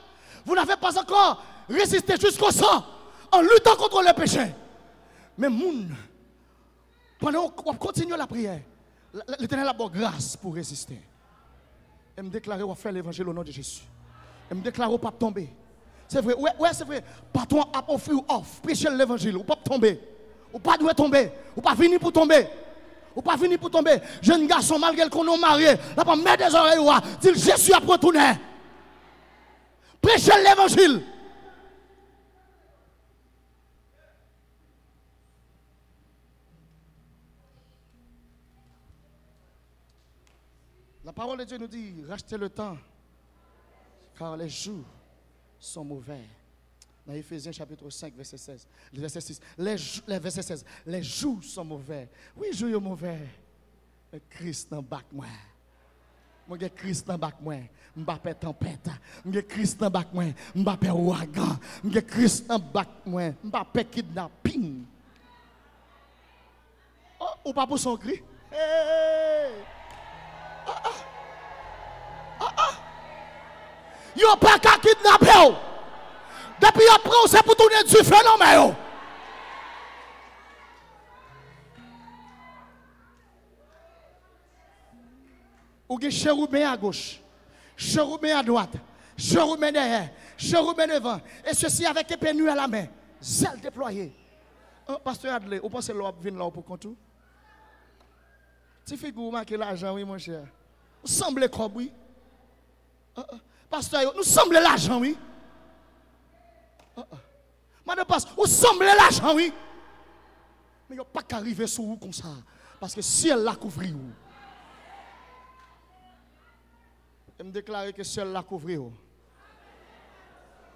Speaker 7: vous n'avez pas encore résisté jusqu'au sang en luttant contre le péché. Mais moun, pendant qu'on continue la prière, l'Éternel a bonne grâce pour résister. Et me déclarer à faire l'évangile au nom de Jésus. Et me déclarer au pas tomber. C'est vrai, ouais, c'est vrai. Patron a offert ou off, prêcher l'évangile, ou pas tomber. Ou pas doit tomber, ou pas venir pour tomber. Ou pas venir pour tomber. Jeune garçon, malgré qu'on est marié, là pas mettre des oreilles ou dit Jésus a retourné. Prêchez l'évangile. La parole de Dieu nous dit, rachetez le temps, car les jours sont mauvais. Dans Éphésiens chapitre 5, verset 16, verset 6, verset 16, les jours sont mauvais. Oui, jours sont mauvais. Mais Christ n'a pas moi. Moi, j'ai Christ dans bac moi, m'bapé tempête. J'ai Christ dans bac moi, m'bapé ouragan. J'ai Christ dans bac moi, m'bapé kidnapping. Oh, ou pas pour son cri? Hey! Yo pas qu'à kidnapper. Depuis après, on s'est pour tourner du phénomène. Ou que chérubin à gauche, chérubin à droite, chérubin derrière, chérubin devant. Et ceci avec épée nue à la main. Zèle déployé. Pasteur Adley, vous pensez que l'on vient là pour compte? Si figure marqué l'argent, oui, mon cher. Vous semblez comme oui. Pasteur, nous semblons l'argent, oui. Madame Pasteur, vous semblez l'argent, oui. Mais il n'y a pas qu'à arriver sur vous comme ça. Parce que si elle l'a couvert, elle me déclare que si elle l'a couvert,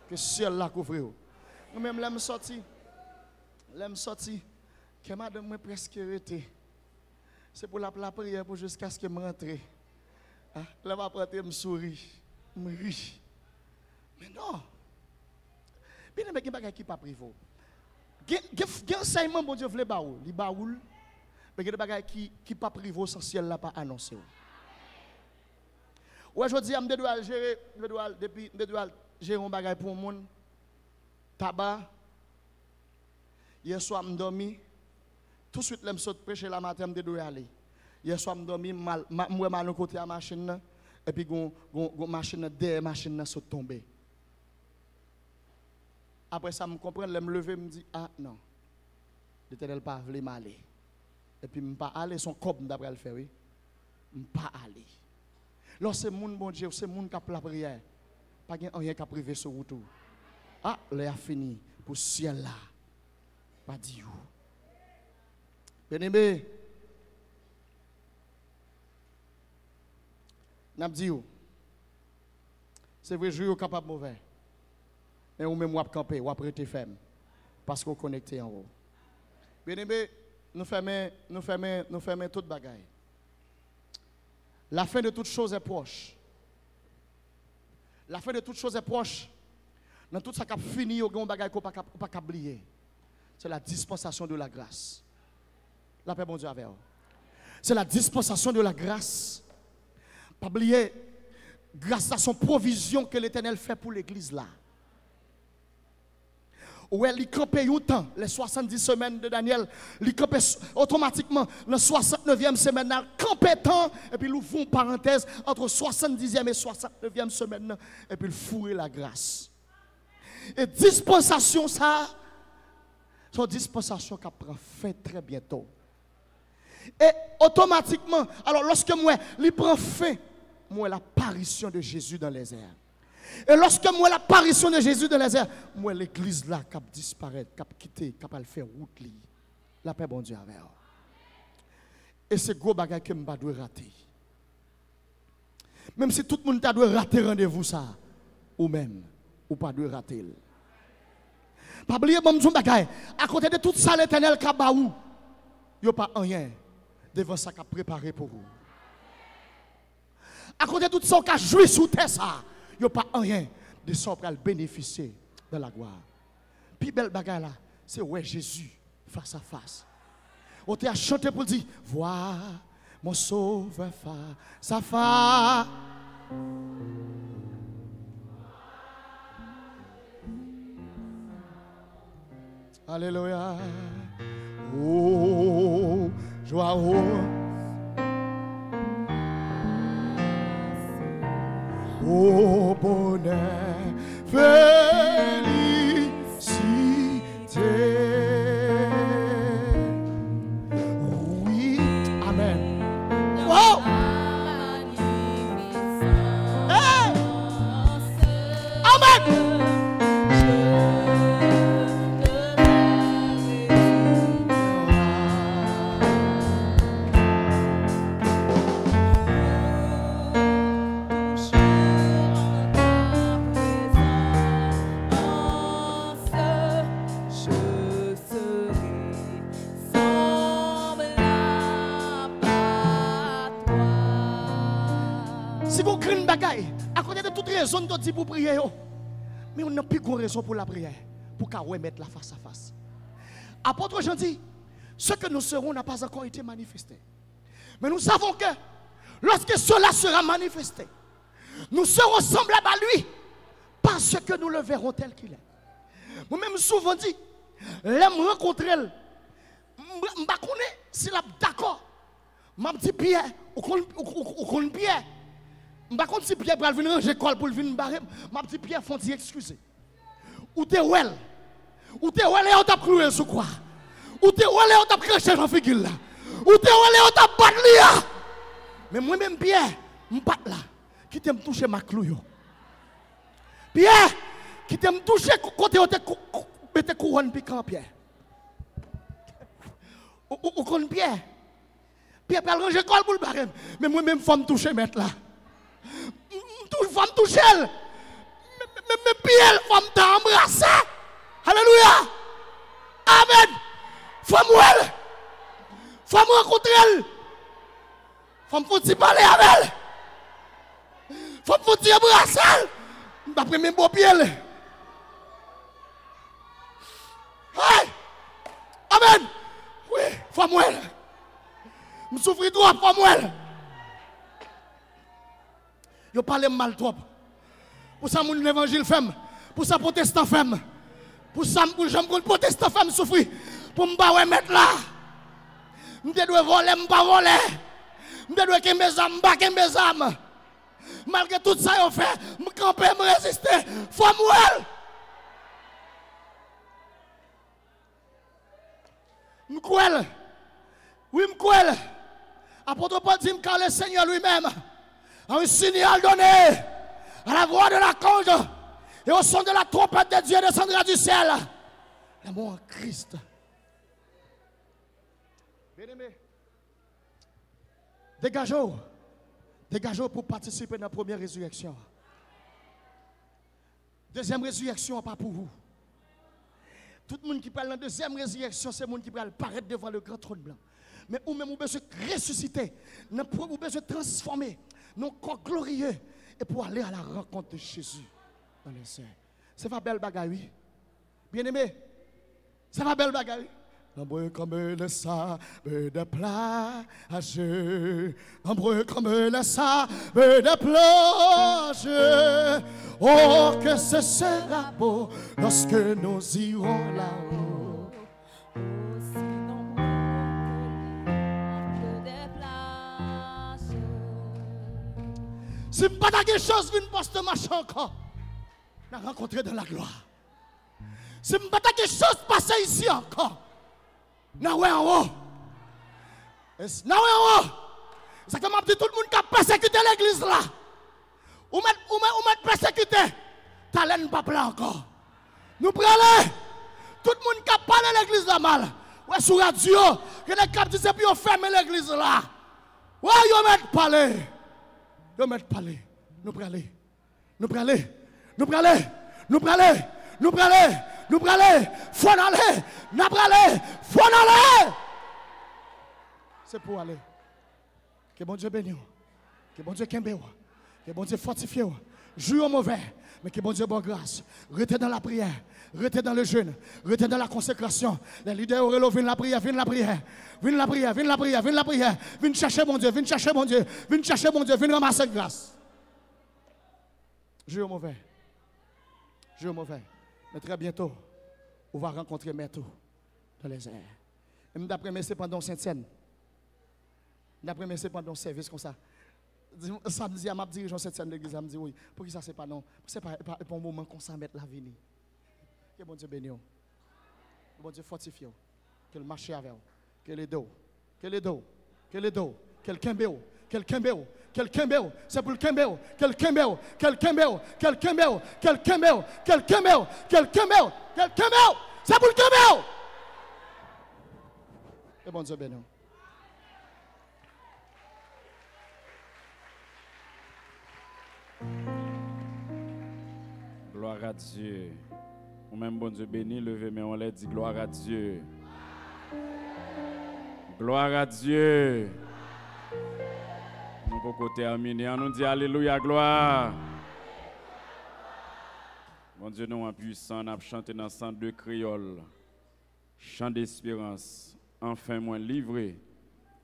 Speaker 7: que si elle l'a couvert. Nous-mêmes, l'aime sorti, que madame m'a presque arrêté. C'est pour la prière pour jusqu'à ce que je rentre. Là, va prendre me souris, me rit. Mais non. Bien aimé, il y a des choses qui ne sont pas privées. Il y a des enseignements, bon Dieu, voulait baoul, li baoul. Mais il y a des choses qui ne sont pas privées, essentielles, là, pas annoncé. Ouais, je dis, je dois gérer, je dois gérer un bagage pour le monde. Tabac. Hier soir, je dormi. Tout de suite, je suis prêcher la matin, je dois aller. Hier soir, je dormi, je suis côté de la machine. Et puis, la machine, derrière la machine, est tombée. Après ça, je comprends, je me lever, je me dis, ah non, l'Éternel pas voulu m'aller. Et puis, je ne pas aller, son corps d'après le faire, oui. Je ne pas aller. Lorsque c'est mon bon Dieu, c'est mon qui a la prière. Pas rien qui a privé sur route. Ah, là, a fini pour ce ciel là. Pas dit où. Bien-aimé, n'a dit où. C'est vrai, je suis capable de mauvais. Mais ou même, ou camper, ou prêter ferme. Parce qu'on est connecté en haut. Bien-aimé, nous fermons toute bagaille. La fin de toute chose est proche. La fin de toute chose est proche. Dans tout ça qui a fini, il y a un bagage qu'on ne peut pas oublier. C'est la dispensation de la grâce. La paix, bon Dieu, avec vous. C'est la dispensation de la grâce. Pas oublier, grâce à son provision que l'Éternel fait pour l'église là. Où elle campait un temps, les 70 semaines de Daniel, il campait automatiquement, la 69e semaine, il campait temps, et puis il ouvre une parenthèse entre 70e et 69e semaine, et puis il fourrait la grâce. Et dispensation, ça, c'est une dispensation qui prend fin très bientôt. Et automatiquement, alors lorsque moi, il prend fin, moi, l'apparition de Jésus dans les airs. Et lorsque moi l'apparition de Jésus dans les airs, moi l'église là qui disparaît, qui quitter, qui va faire route li. La paix bon Dieu avec. Et c'est gros bagage que m'pa doit rater. Même si tout le monde doit rater rendez-vous ça, ou même ou pas doit rater. Pas oublier bon Dieu bagage, à côté de tout ça l'Éternel qui ba ou, y a pas rien devant ça qu'a préparé pour vous. À côté de tout ça qui jouit sous terre ça, il n'y a pas rien de ça pour bénéficier de la gloire. plus belle bagarre là, c'est ouais Jésus face à face. On t'a chanté pour dire, vois mon sauveur face à face. Alléluia. Oh, joie, oh bonheur, félicité. Oui, amen. Wow. Hey. Amen. Si vous craignez une bagaille, à côté de toute raison de dire pour prier, mais on n'a plus de raison pour la prière, pour qu'à remettre la face à face. Apôtre Jean dit, ce que nous serons n'a pas encore été manifesté. Mais nous savons que lorsque cela sera manifesté, nous serons semblables à lui, parce que nous le verrons tel qu'il est. Moi-même souvent dit, l'aime rencontrer, je ne sais pas si il est d'accord. Je dis Pierre, ou Pierre. Je ne sais pas si Pierre va venir ranger l'école pour venir me barrer. Je dis Pierre, faut dire excusez. Ou t'es well. Ou t'es well et on t'a cloué sous quoi. Ou t'es well et on t'a craché dans la figure là. Ou t'es well et on t'a battu là. Mais moi-même Pierre, je ne suis pas là. Qui t'aime toucher ma clouille. Pierre, qui t'aime toucher côté où t'es couronne piquant Pierre. Ou connaît Pierre. Pierre peut ranger l'école pour le barrer. Mais moi-même, il faut me toucher mettre là. Il faut me toucher. Mais Pierre, il faut me t'embrasser. Alléluia. Amen. Il faut me rencontrer elle. Il faut me parler avec elle. Il faut me embrasser elle. D'après mes beaux pieds. Hey. Amen. Oui, il faut me je souffre trop, il faut me je parle mal trop. Pour ça, mon évangile femme. Pour ça, protestant femme. Pour ça, j'aime qu'on protestant femme souffrir. Pour me pas mettre là. Je dois voler, je ne pas voler. Je dois que mes âmes, pas que mes âmes. Malgré tout ça, je fais, je camper, je résister. Faut mourir. Je crois. Oui, je crois. Apôtre Paul dit que le Seigneur lui-même a un signal donné à la voix de l'archange et au son de la trompette de Dieu descendra du ciel. L'amour en Christ. Bien-aimé, dégagez pour participer à la première résurrection. Deuxième résurrection, pas pour vous. Tout le monde qui parle de la deuxième résurrection, c'est le monde qui parle paraître devant le grand trône blanc. Mais ou même, vous besoin de ressusciter, vous besoin de transformer nos corps glorieux et pour aller à la rencontre de Jésus dans les cieux. C'est pas belle bagaille, oui. Bien-aimé, c'est pas belle bagaille. Nombreux comme le sable de plage, nombreux comme le sable de plage. Oh, que ce sera beau lorsque nous irons là-haut. Si pas quelque chose vient poste marcher encore, n'a rencontré dans la gloire. Si pas quelque chose passe ici encore, n'a ouais en haut. N'a ouais en haut. C'est comme dit tout le monde qui a persécuté l'église là. Ou met persécuté, talent pas plein encore. Nous prenons tout le monde qui a parlé l'église là mal. Ouais sur radio, que les cap disent puis on ferme l'église là. Ouais yo met parler. Yo met parler. Nous prenons. Nous prenons. Nous prenons. Nous prenons. Nous prenons. Nous prenons. Faut aller. Nous prenons. Faut aller. C'est pour aller. Que bon Dieu bénisse. Que bon Dieu kembe. Que bon Dieu fortifie. Joue au mauvais. Mais que bon Dieu, bonne grâce. Restez dans la prière. Restez dans le jeûne. Restez dans la consécration. Les leaders auront viennent la prière, viennent la prière. Viennent la prière, viennent la prière, viennent la prière. Viennent chercher mon Dieu, viennent chercher mon Dieu. Viennent chercher mon Dieu, viennent ramasser grâce. Dieu mauvais. Dieu mauvais. Mais très bientôt, on va rencontrer Métaux dans les airs. Et d'après moi, c'est pendant Sainte-Seine. D'après moi, c'est pendant service comme ça. Samedi, à ma dirigeant cette scène de l'église, elle me dit oui. Pour qui ça, c'est pas non? C'est pas un moment qu'on s'en mette la vie. Que bon Dieu bénisse. Que bon Dieu fortifie. Que le marché avec vous. Que les dos. Que les dos. Que les dos. Que le kembéo. Que le kembéo. Que le kembéo. C'est pour le kembéo. Que le kembéo. Que le kembéo. Que le kembéo. Que le kembéo. Que le kembéo. Que le kembéo. Que le kembéo. C'est pour le kembéo. Que bon Dieu bénisse.
Speaker 6: Gloire à Dieu. Ou même bon Dieu béni, levez mais on l'a dit gloire à Dieu. Gloire à Dieu. Nous pouvons terminer. On nous dit alléluia, gloire. Bon Dieu, nous en puissant, on a chanté dans 102 créoles. Chant d'espérance. Enfin, moi livré.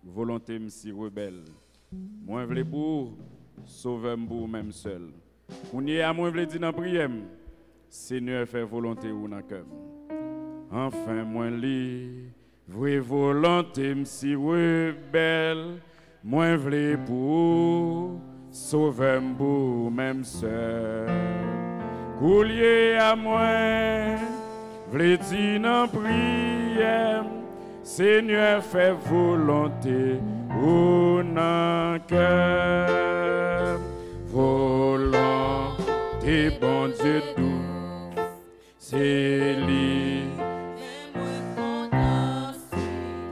Speaker 6: Volonté m'si rebelle. Moi vle pour sauver pour même seul. On y est à moi vle dire dans prière. Seigneur fait volonté ou dans cœur. Enfin moi livré volonté m'si rebelle. Moi vle pour sauver pour même seul. Coulier à moi vle dire dans prière. Seigneur fait volonté ou dans cœur. Volonté bon Dieu doux. C'est lui.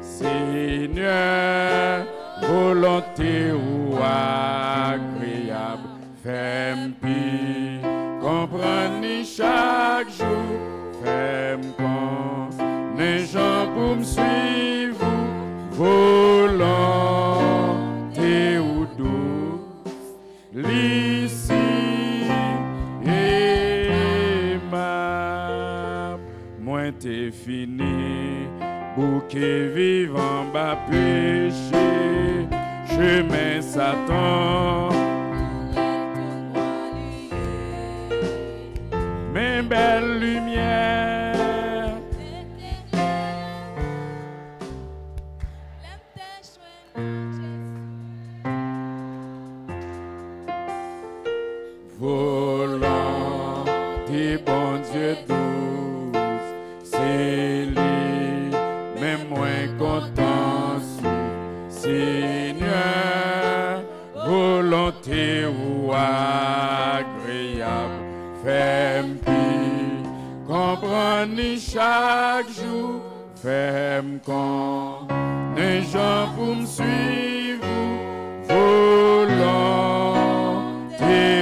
Speaker 6: Seigneur, volonté ou agréable. Fais-moi comprendre chaque jour. Fais-moi comprendre gens pour me suivre. Volonté ou douce. L'ici et ma. Moi t'es fini. Bouquet vivant bas péché. Chemin Satan. Mais belle lumière. Volonté bon Dieu douce, c'est lui, même moins content, Seigneur, volonté ou agréable, fais-moi comprendre chaque jour, fais-moi connaître gens pour me suivre, volonté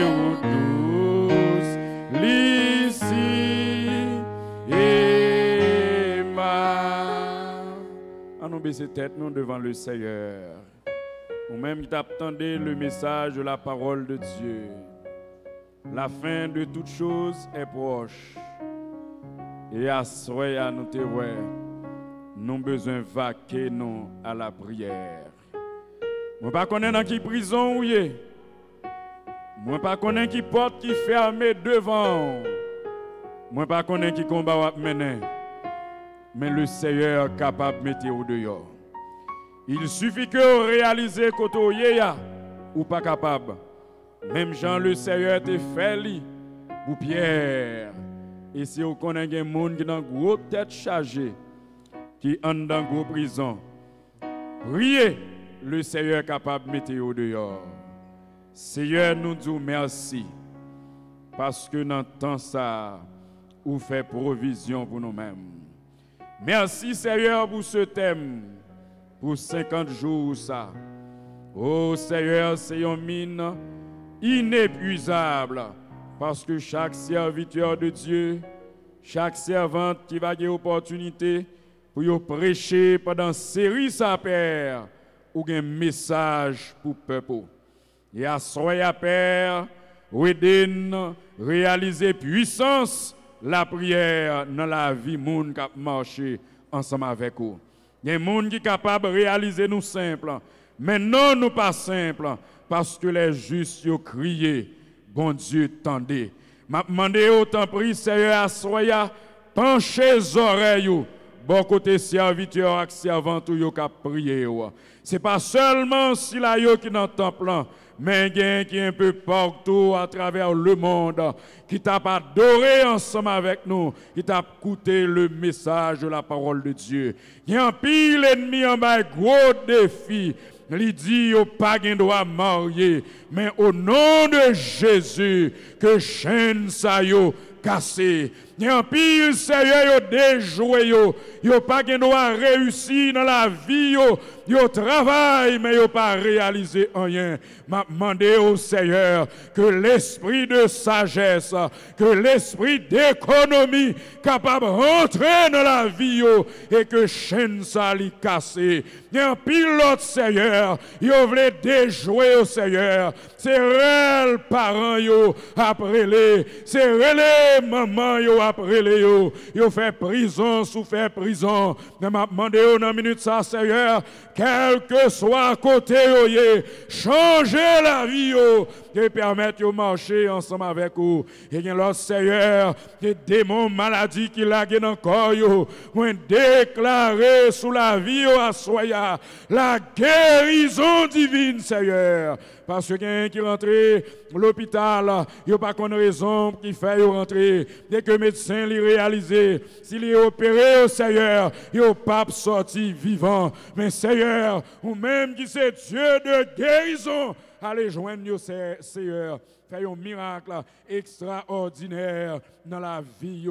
Speaker 6: ou douce, l'ici et ma. À nous baisser tête nous devant le Seigneur. Nous-mêmes qui t'attendons le message de la parole de Dieu. La fin de toutes choses est proche. Et à soir à nous témoins, nous besoin vaquer nous à la prière. Moi pas connaître dans qui prison ou yé. Moi pas connaître qui porte qui fermée devant. Moi pas connaître qui combat mener. Mais le Seigneur est capable de mettre au dehors. Il suffit que réaliser koto yéya ou pas capable. Même Jean le Seigneur te fait li pour Pierre. Et si vous connaissez des gens qui ont une grosse tête chargée, qui sont dans une grosse prison, priez, le Seigneur est capable de mettre au dehors. Seigneur, nous disons merci. Parce que dans le temps ça, vous faites provision pour nous-mêmes. Merci Seigneur pour ce thème, pour 50 jours ça. Oh Seigneur, c'est une mine inépuisable. Parce que chaque serviteur de Dieu, chaque servante qui va avoir l'opportunité pour prêcher pendant série sa Père, ou un message pour le peuple. Et à soya Père, réaliser puissance la prière dans la vie moun qui marcher ensemble avec vous. Il y a des gens qui sont capables de réaliser nous simples, mais non nous pas simples, parce que les justes ont crié, bon Dieu, tendez. M'a demandé autant pris, Seigneur, à soya, penchez les oreilles, bon côté serviteur et servante qui a prié. Ce n'est pas seulement si la yo qui dans le temple, mais il y a qui est un peu partout à travers le monde, qui t'a adoré ensemble avec nous, qui t'a écouté le message de la parole de Dieu. Il y a un pile ennemi en bas, gros défi. Il dit au pas de droit marier, mais au nom de Jésus, que chaîne ça yo cassé. Il y a un pile sérieux déjoué, yo pas de droit réussir dans la vie, yo travaille, mais yo pas réalisé rien. M'a demandé au Seigneur que l'esprit de sagesse, que l'esprit d'économie capable de rentrer dans la vie et que chaîne ça li cassé. Il y a un pilote Seigneur, yo voulait déjouer au Seigneur. C'est réel parents yo après les, c'est réel maman yo après les yo fait prison sous fait prison. Mais m'a demandé dans minute ça Seigneur, quel que soit côté yo, changer la vie et permettre de marcher ensemble avec vous. Et bien l'autre Seigneur, des démons maladies qui laguent dans le corps, moi déclarer sous la vie à soya la guérison divine Seigneur. Parce que quelqu'un qui rentre à l'hôpital, il n'y a pas de raison qui fait rentrer. Dès que le médecin l'a réalisé, s'il est opéré au Seigneur, il n'y a pas sorti vivant. Mais Seigneur, ou même qui c'est Dieu de guérison, allez joindre le Seigneur. Fait un miracle extraordinaire dans la vie.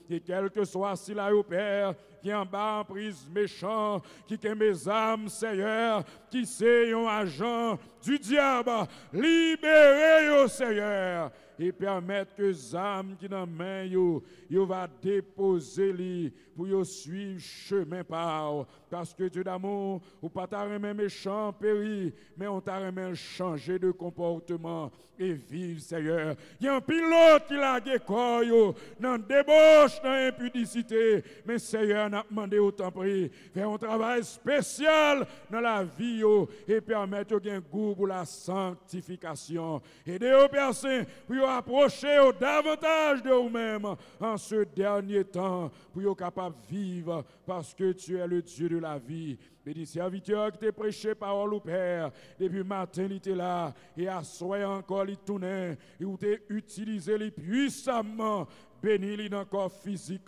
Speaker 6: Et quel que soit si la Père, qui est en bas en prise méchant, qui est mes âmes, Seigneur, qui c'est un agent du diable, libérez-vous, Seigneur, et permettre que les âmes qui dans main yo va déposer li pour yo suivre chemin par, parce que Dieu d'amour, ou pas t'a remis méchant péri, mais on t'a remis changer de comportement et vivre, Seigneur. Il y a un pilote qui l'a corps yo dans débauche, dans impudicité, mais Seigneur n'a demandé autant prix, faire un travail spécial dans la vie yo, et permettre qu'il y ait un goût pour la sanctification. Aidez aux personnes pour approcher davantage de vous-même en ce dernier temps, pour être capable de vivre parce que tu es le Dieu de la vie. Béni serviteur qui t'a prêché parole au Père, depuis matin il était là, et à soir encore il tournait, et où t'es utilisé les puissamment. Bénis-les dans le corps physique,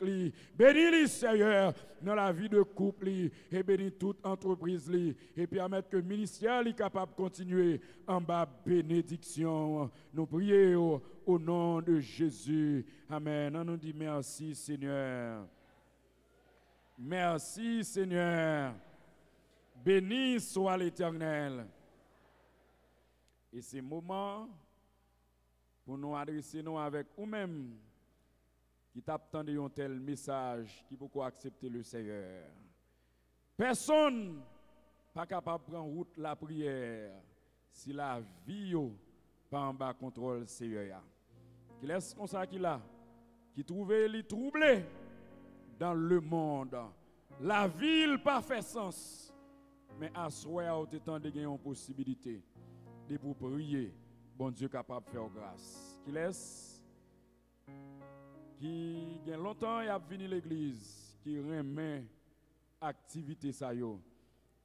Speaker 6: bénis-les, Seigneur, dans la vie de couple, et bénis toute entreprise, et permettre que le ministère est capable de continuer en bas bénédiction. Nous prions au nom de Jésus. Amen. On nous dit merci, Seigneur. Merci, Seigneur. Béni soit l'Éternel. Et c'est le moment pour nous adresser nous avec nous-mêmes, qui t'attendent un tel message qui peut accepter le Seigneur. Personne pas capable de prendre route la prière si la vie pas en bas contrôle Seigneur. Qui laisse comme ça qu'il a, qui trouve les troublé dans le monde. La ville pas fait sens, mais à soi au temps de gagner une possibilité de pour prier, bon Dieu capable de faire grâce. Qui laisse qui a longtemps y a venu l'église, qui remet activité ça yo.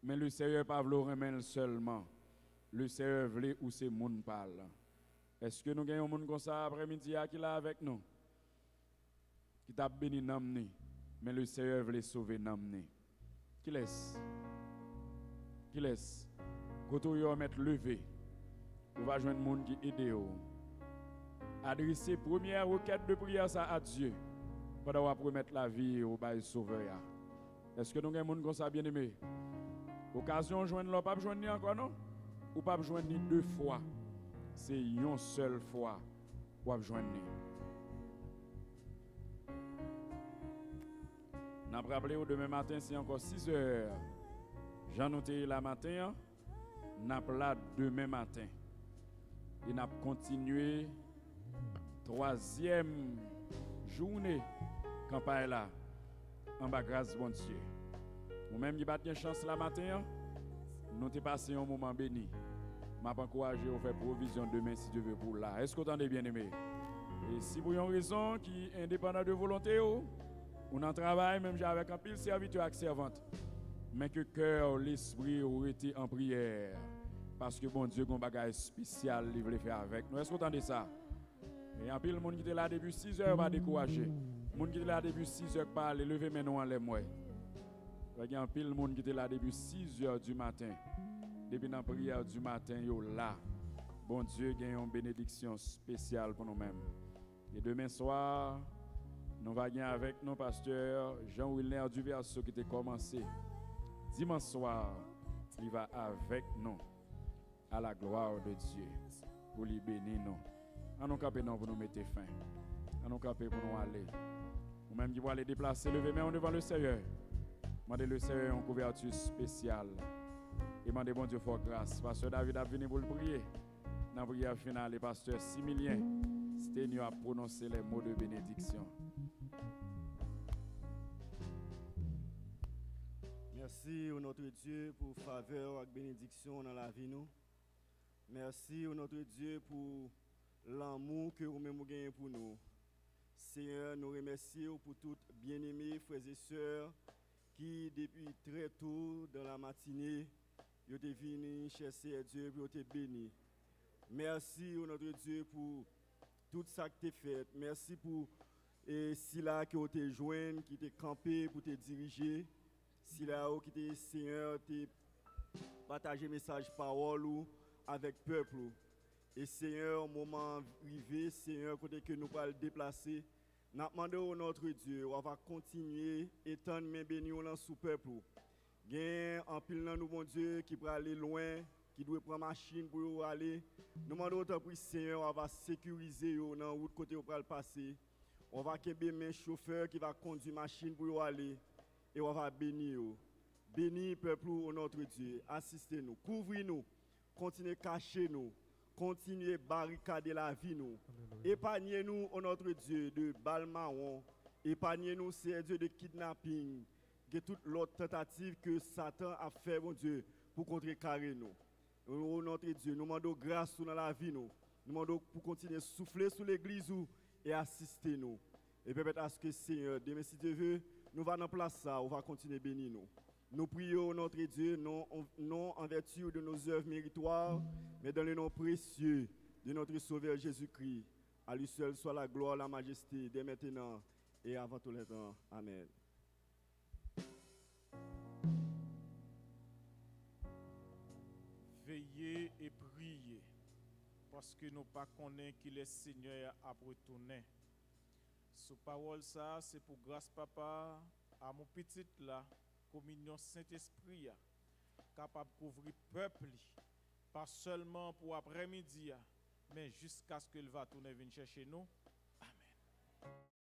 Speaker 6: Mais le Seigneur pas vle remet seulement. Le Seigneur veut où ces monde parle. Est-ce que nous gagnons un monde comme ça après-midi qui là avec nous? Qui t'a béni namné, mais le Seigneur veut sauver namné. Qui laisse? Qui laisse? Quand on va mettre levé, on va joindre monde qui aide yo. Adresser première requête de prière ça à Dieu pendant qu'on promettre la vie au bail sauveur. Est-ce que nous avons des gens comme ça bien aimé? Occasion de joindre, pas joindre encore non? Ou pas joindre deux fois? C'est une seule fois pour joindre. Nous avons rappelé demain matin, c'est encore 6 heures. J'en noté la matin, nous avons là demain matin. Et nous avons continué troisième journée campagne là en bas grâce bon Dieu. Nous-mêmes qui battons chance la matin, nous t'ai passé un moment béni. M'a encouragé à faire provision demain si Dieu veut pour là. Est-ce que vous entendez bien aimé? Et si vous avez une raison qui est indépendante de volonté, on en travaille même avec un pile serviteur et servante. Mais que cœur, l'esprit aurait été en prière. Parce que bon Dieu a un bagage spécial qu'il veut faire avec nous. Est-ce que vous entendez ça? Et en pile, le monde qui était là depuis 6 heures va décourager. Le monde qui était là depuis 6 heures pas aller lever maintenant en les moi. Il y a un pile, le monde qui était là depuis 6 heures du matin. Depuis la prière du matin, yo là. Bon Dieu a une bénédiction spéciale pour nous-mêmes. Et demain soir, nous allons gagner avec nous, pasteur Jean-Wilner Duverso qui était commencé. Dimanche soir, il va avec nous à la gloire de Dieu pour lui bénir nous. En nous camper pour nous mettre fin. En nous camper pour nous aller. Ou même qui va aller déplacer, lever main devant le Seigneur. Demandez le Seigneur une couverture spéciale. Et demandez bon Dieu pour grâce. Pasteur David a venu pour le prier. Dans la prière finale, le pasteur Similien, c'était nous à prononcer les mots de bénédiction.
Speaker 8: Merci au notre Dieu pour faveur et bénédiction dans la vie nous. Merci au notre Dieu pour l'amour que vous-même gagnez pour nous. Seigneur, nous remercions pour tous bien-aimés frères et sœurs qui depuis très tôt dans la matinée, ils sont venus chercher Dieu pour te bénir. Merci au notre Dieu pour tout ça que tu as fait. Merci pour Sila qui te joint, qui t'a campé pour te diriger. Sila qui te Seigneur, te partager message parole avec le peuple. Et Seigneur, au moment arrivé, Seigneur, côté que nous allons déplacer, nous demandons à notre Dieu, on va continuer étendre mes bénis sous le peuple. Il y a un pile dans nous, mon Dieu, qui peut aller loin, qui doit prendre machine pour aller. Nous demandons au Seigneur, on va sécuriser dans la route côté où on va passer. On va avoir un chauffeur qui va conduire machine pour aller. Et on va bénir. Bénir le peuple, notre Dieu. Assistez-nous, couvrez-nous, continuez à cacher nous. Continuez à barricader la vie nous. Épargnez-nous, notre Dieu, de balles marron. Épargnez-nous, c'est Dieu, de kidnapping. De toute l'autre tentative que Satan a fait, mon Dieu, pour contrecarrer nous. Oh, notre Dieu, nous demandons grâce dans la vie nous. Nous demandons pour continuer à souffler sur l'église et assister nous. Et peut-être à ce que Seigneur, demain si Dieu veut, nous allons en place ça, on va continuer à bénir nous. Nous prions notre Dieu, non en vertu de nos œuvres méritoires, mais dans le nom précieux de notre Sauveur Jésus-Christ. À lui seul soit la gloire, la majesté, dès maintenant et avant tout le temps. Amen.
Speaker 9: Veillez et priez, parce que nous ne connaissons pas qui le Seigneur a retourné. Ce parole ça, c'est pour grâce papa à mon petit là. Communion Saint-Esprit capable de couvrir le peuple, pas seulement pour après-midi, mais jusqu'à ce qu'il va tourner venir chercher nous. Amen.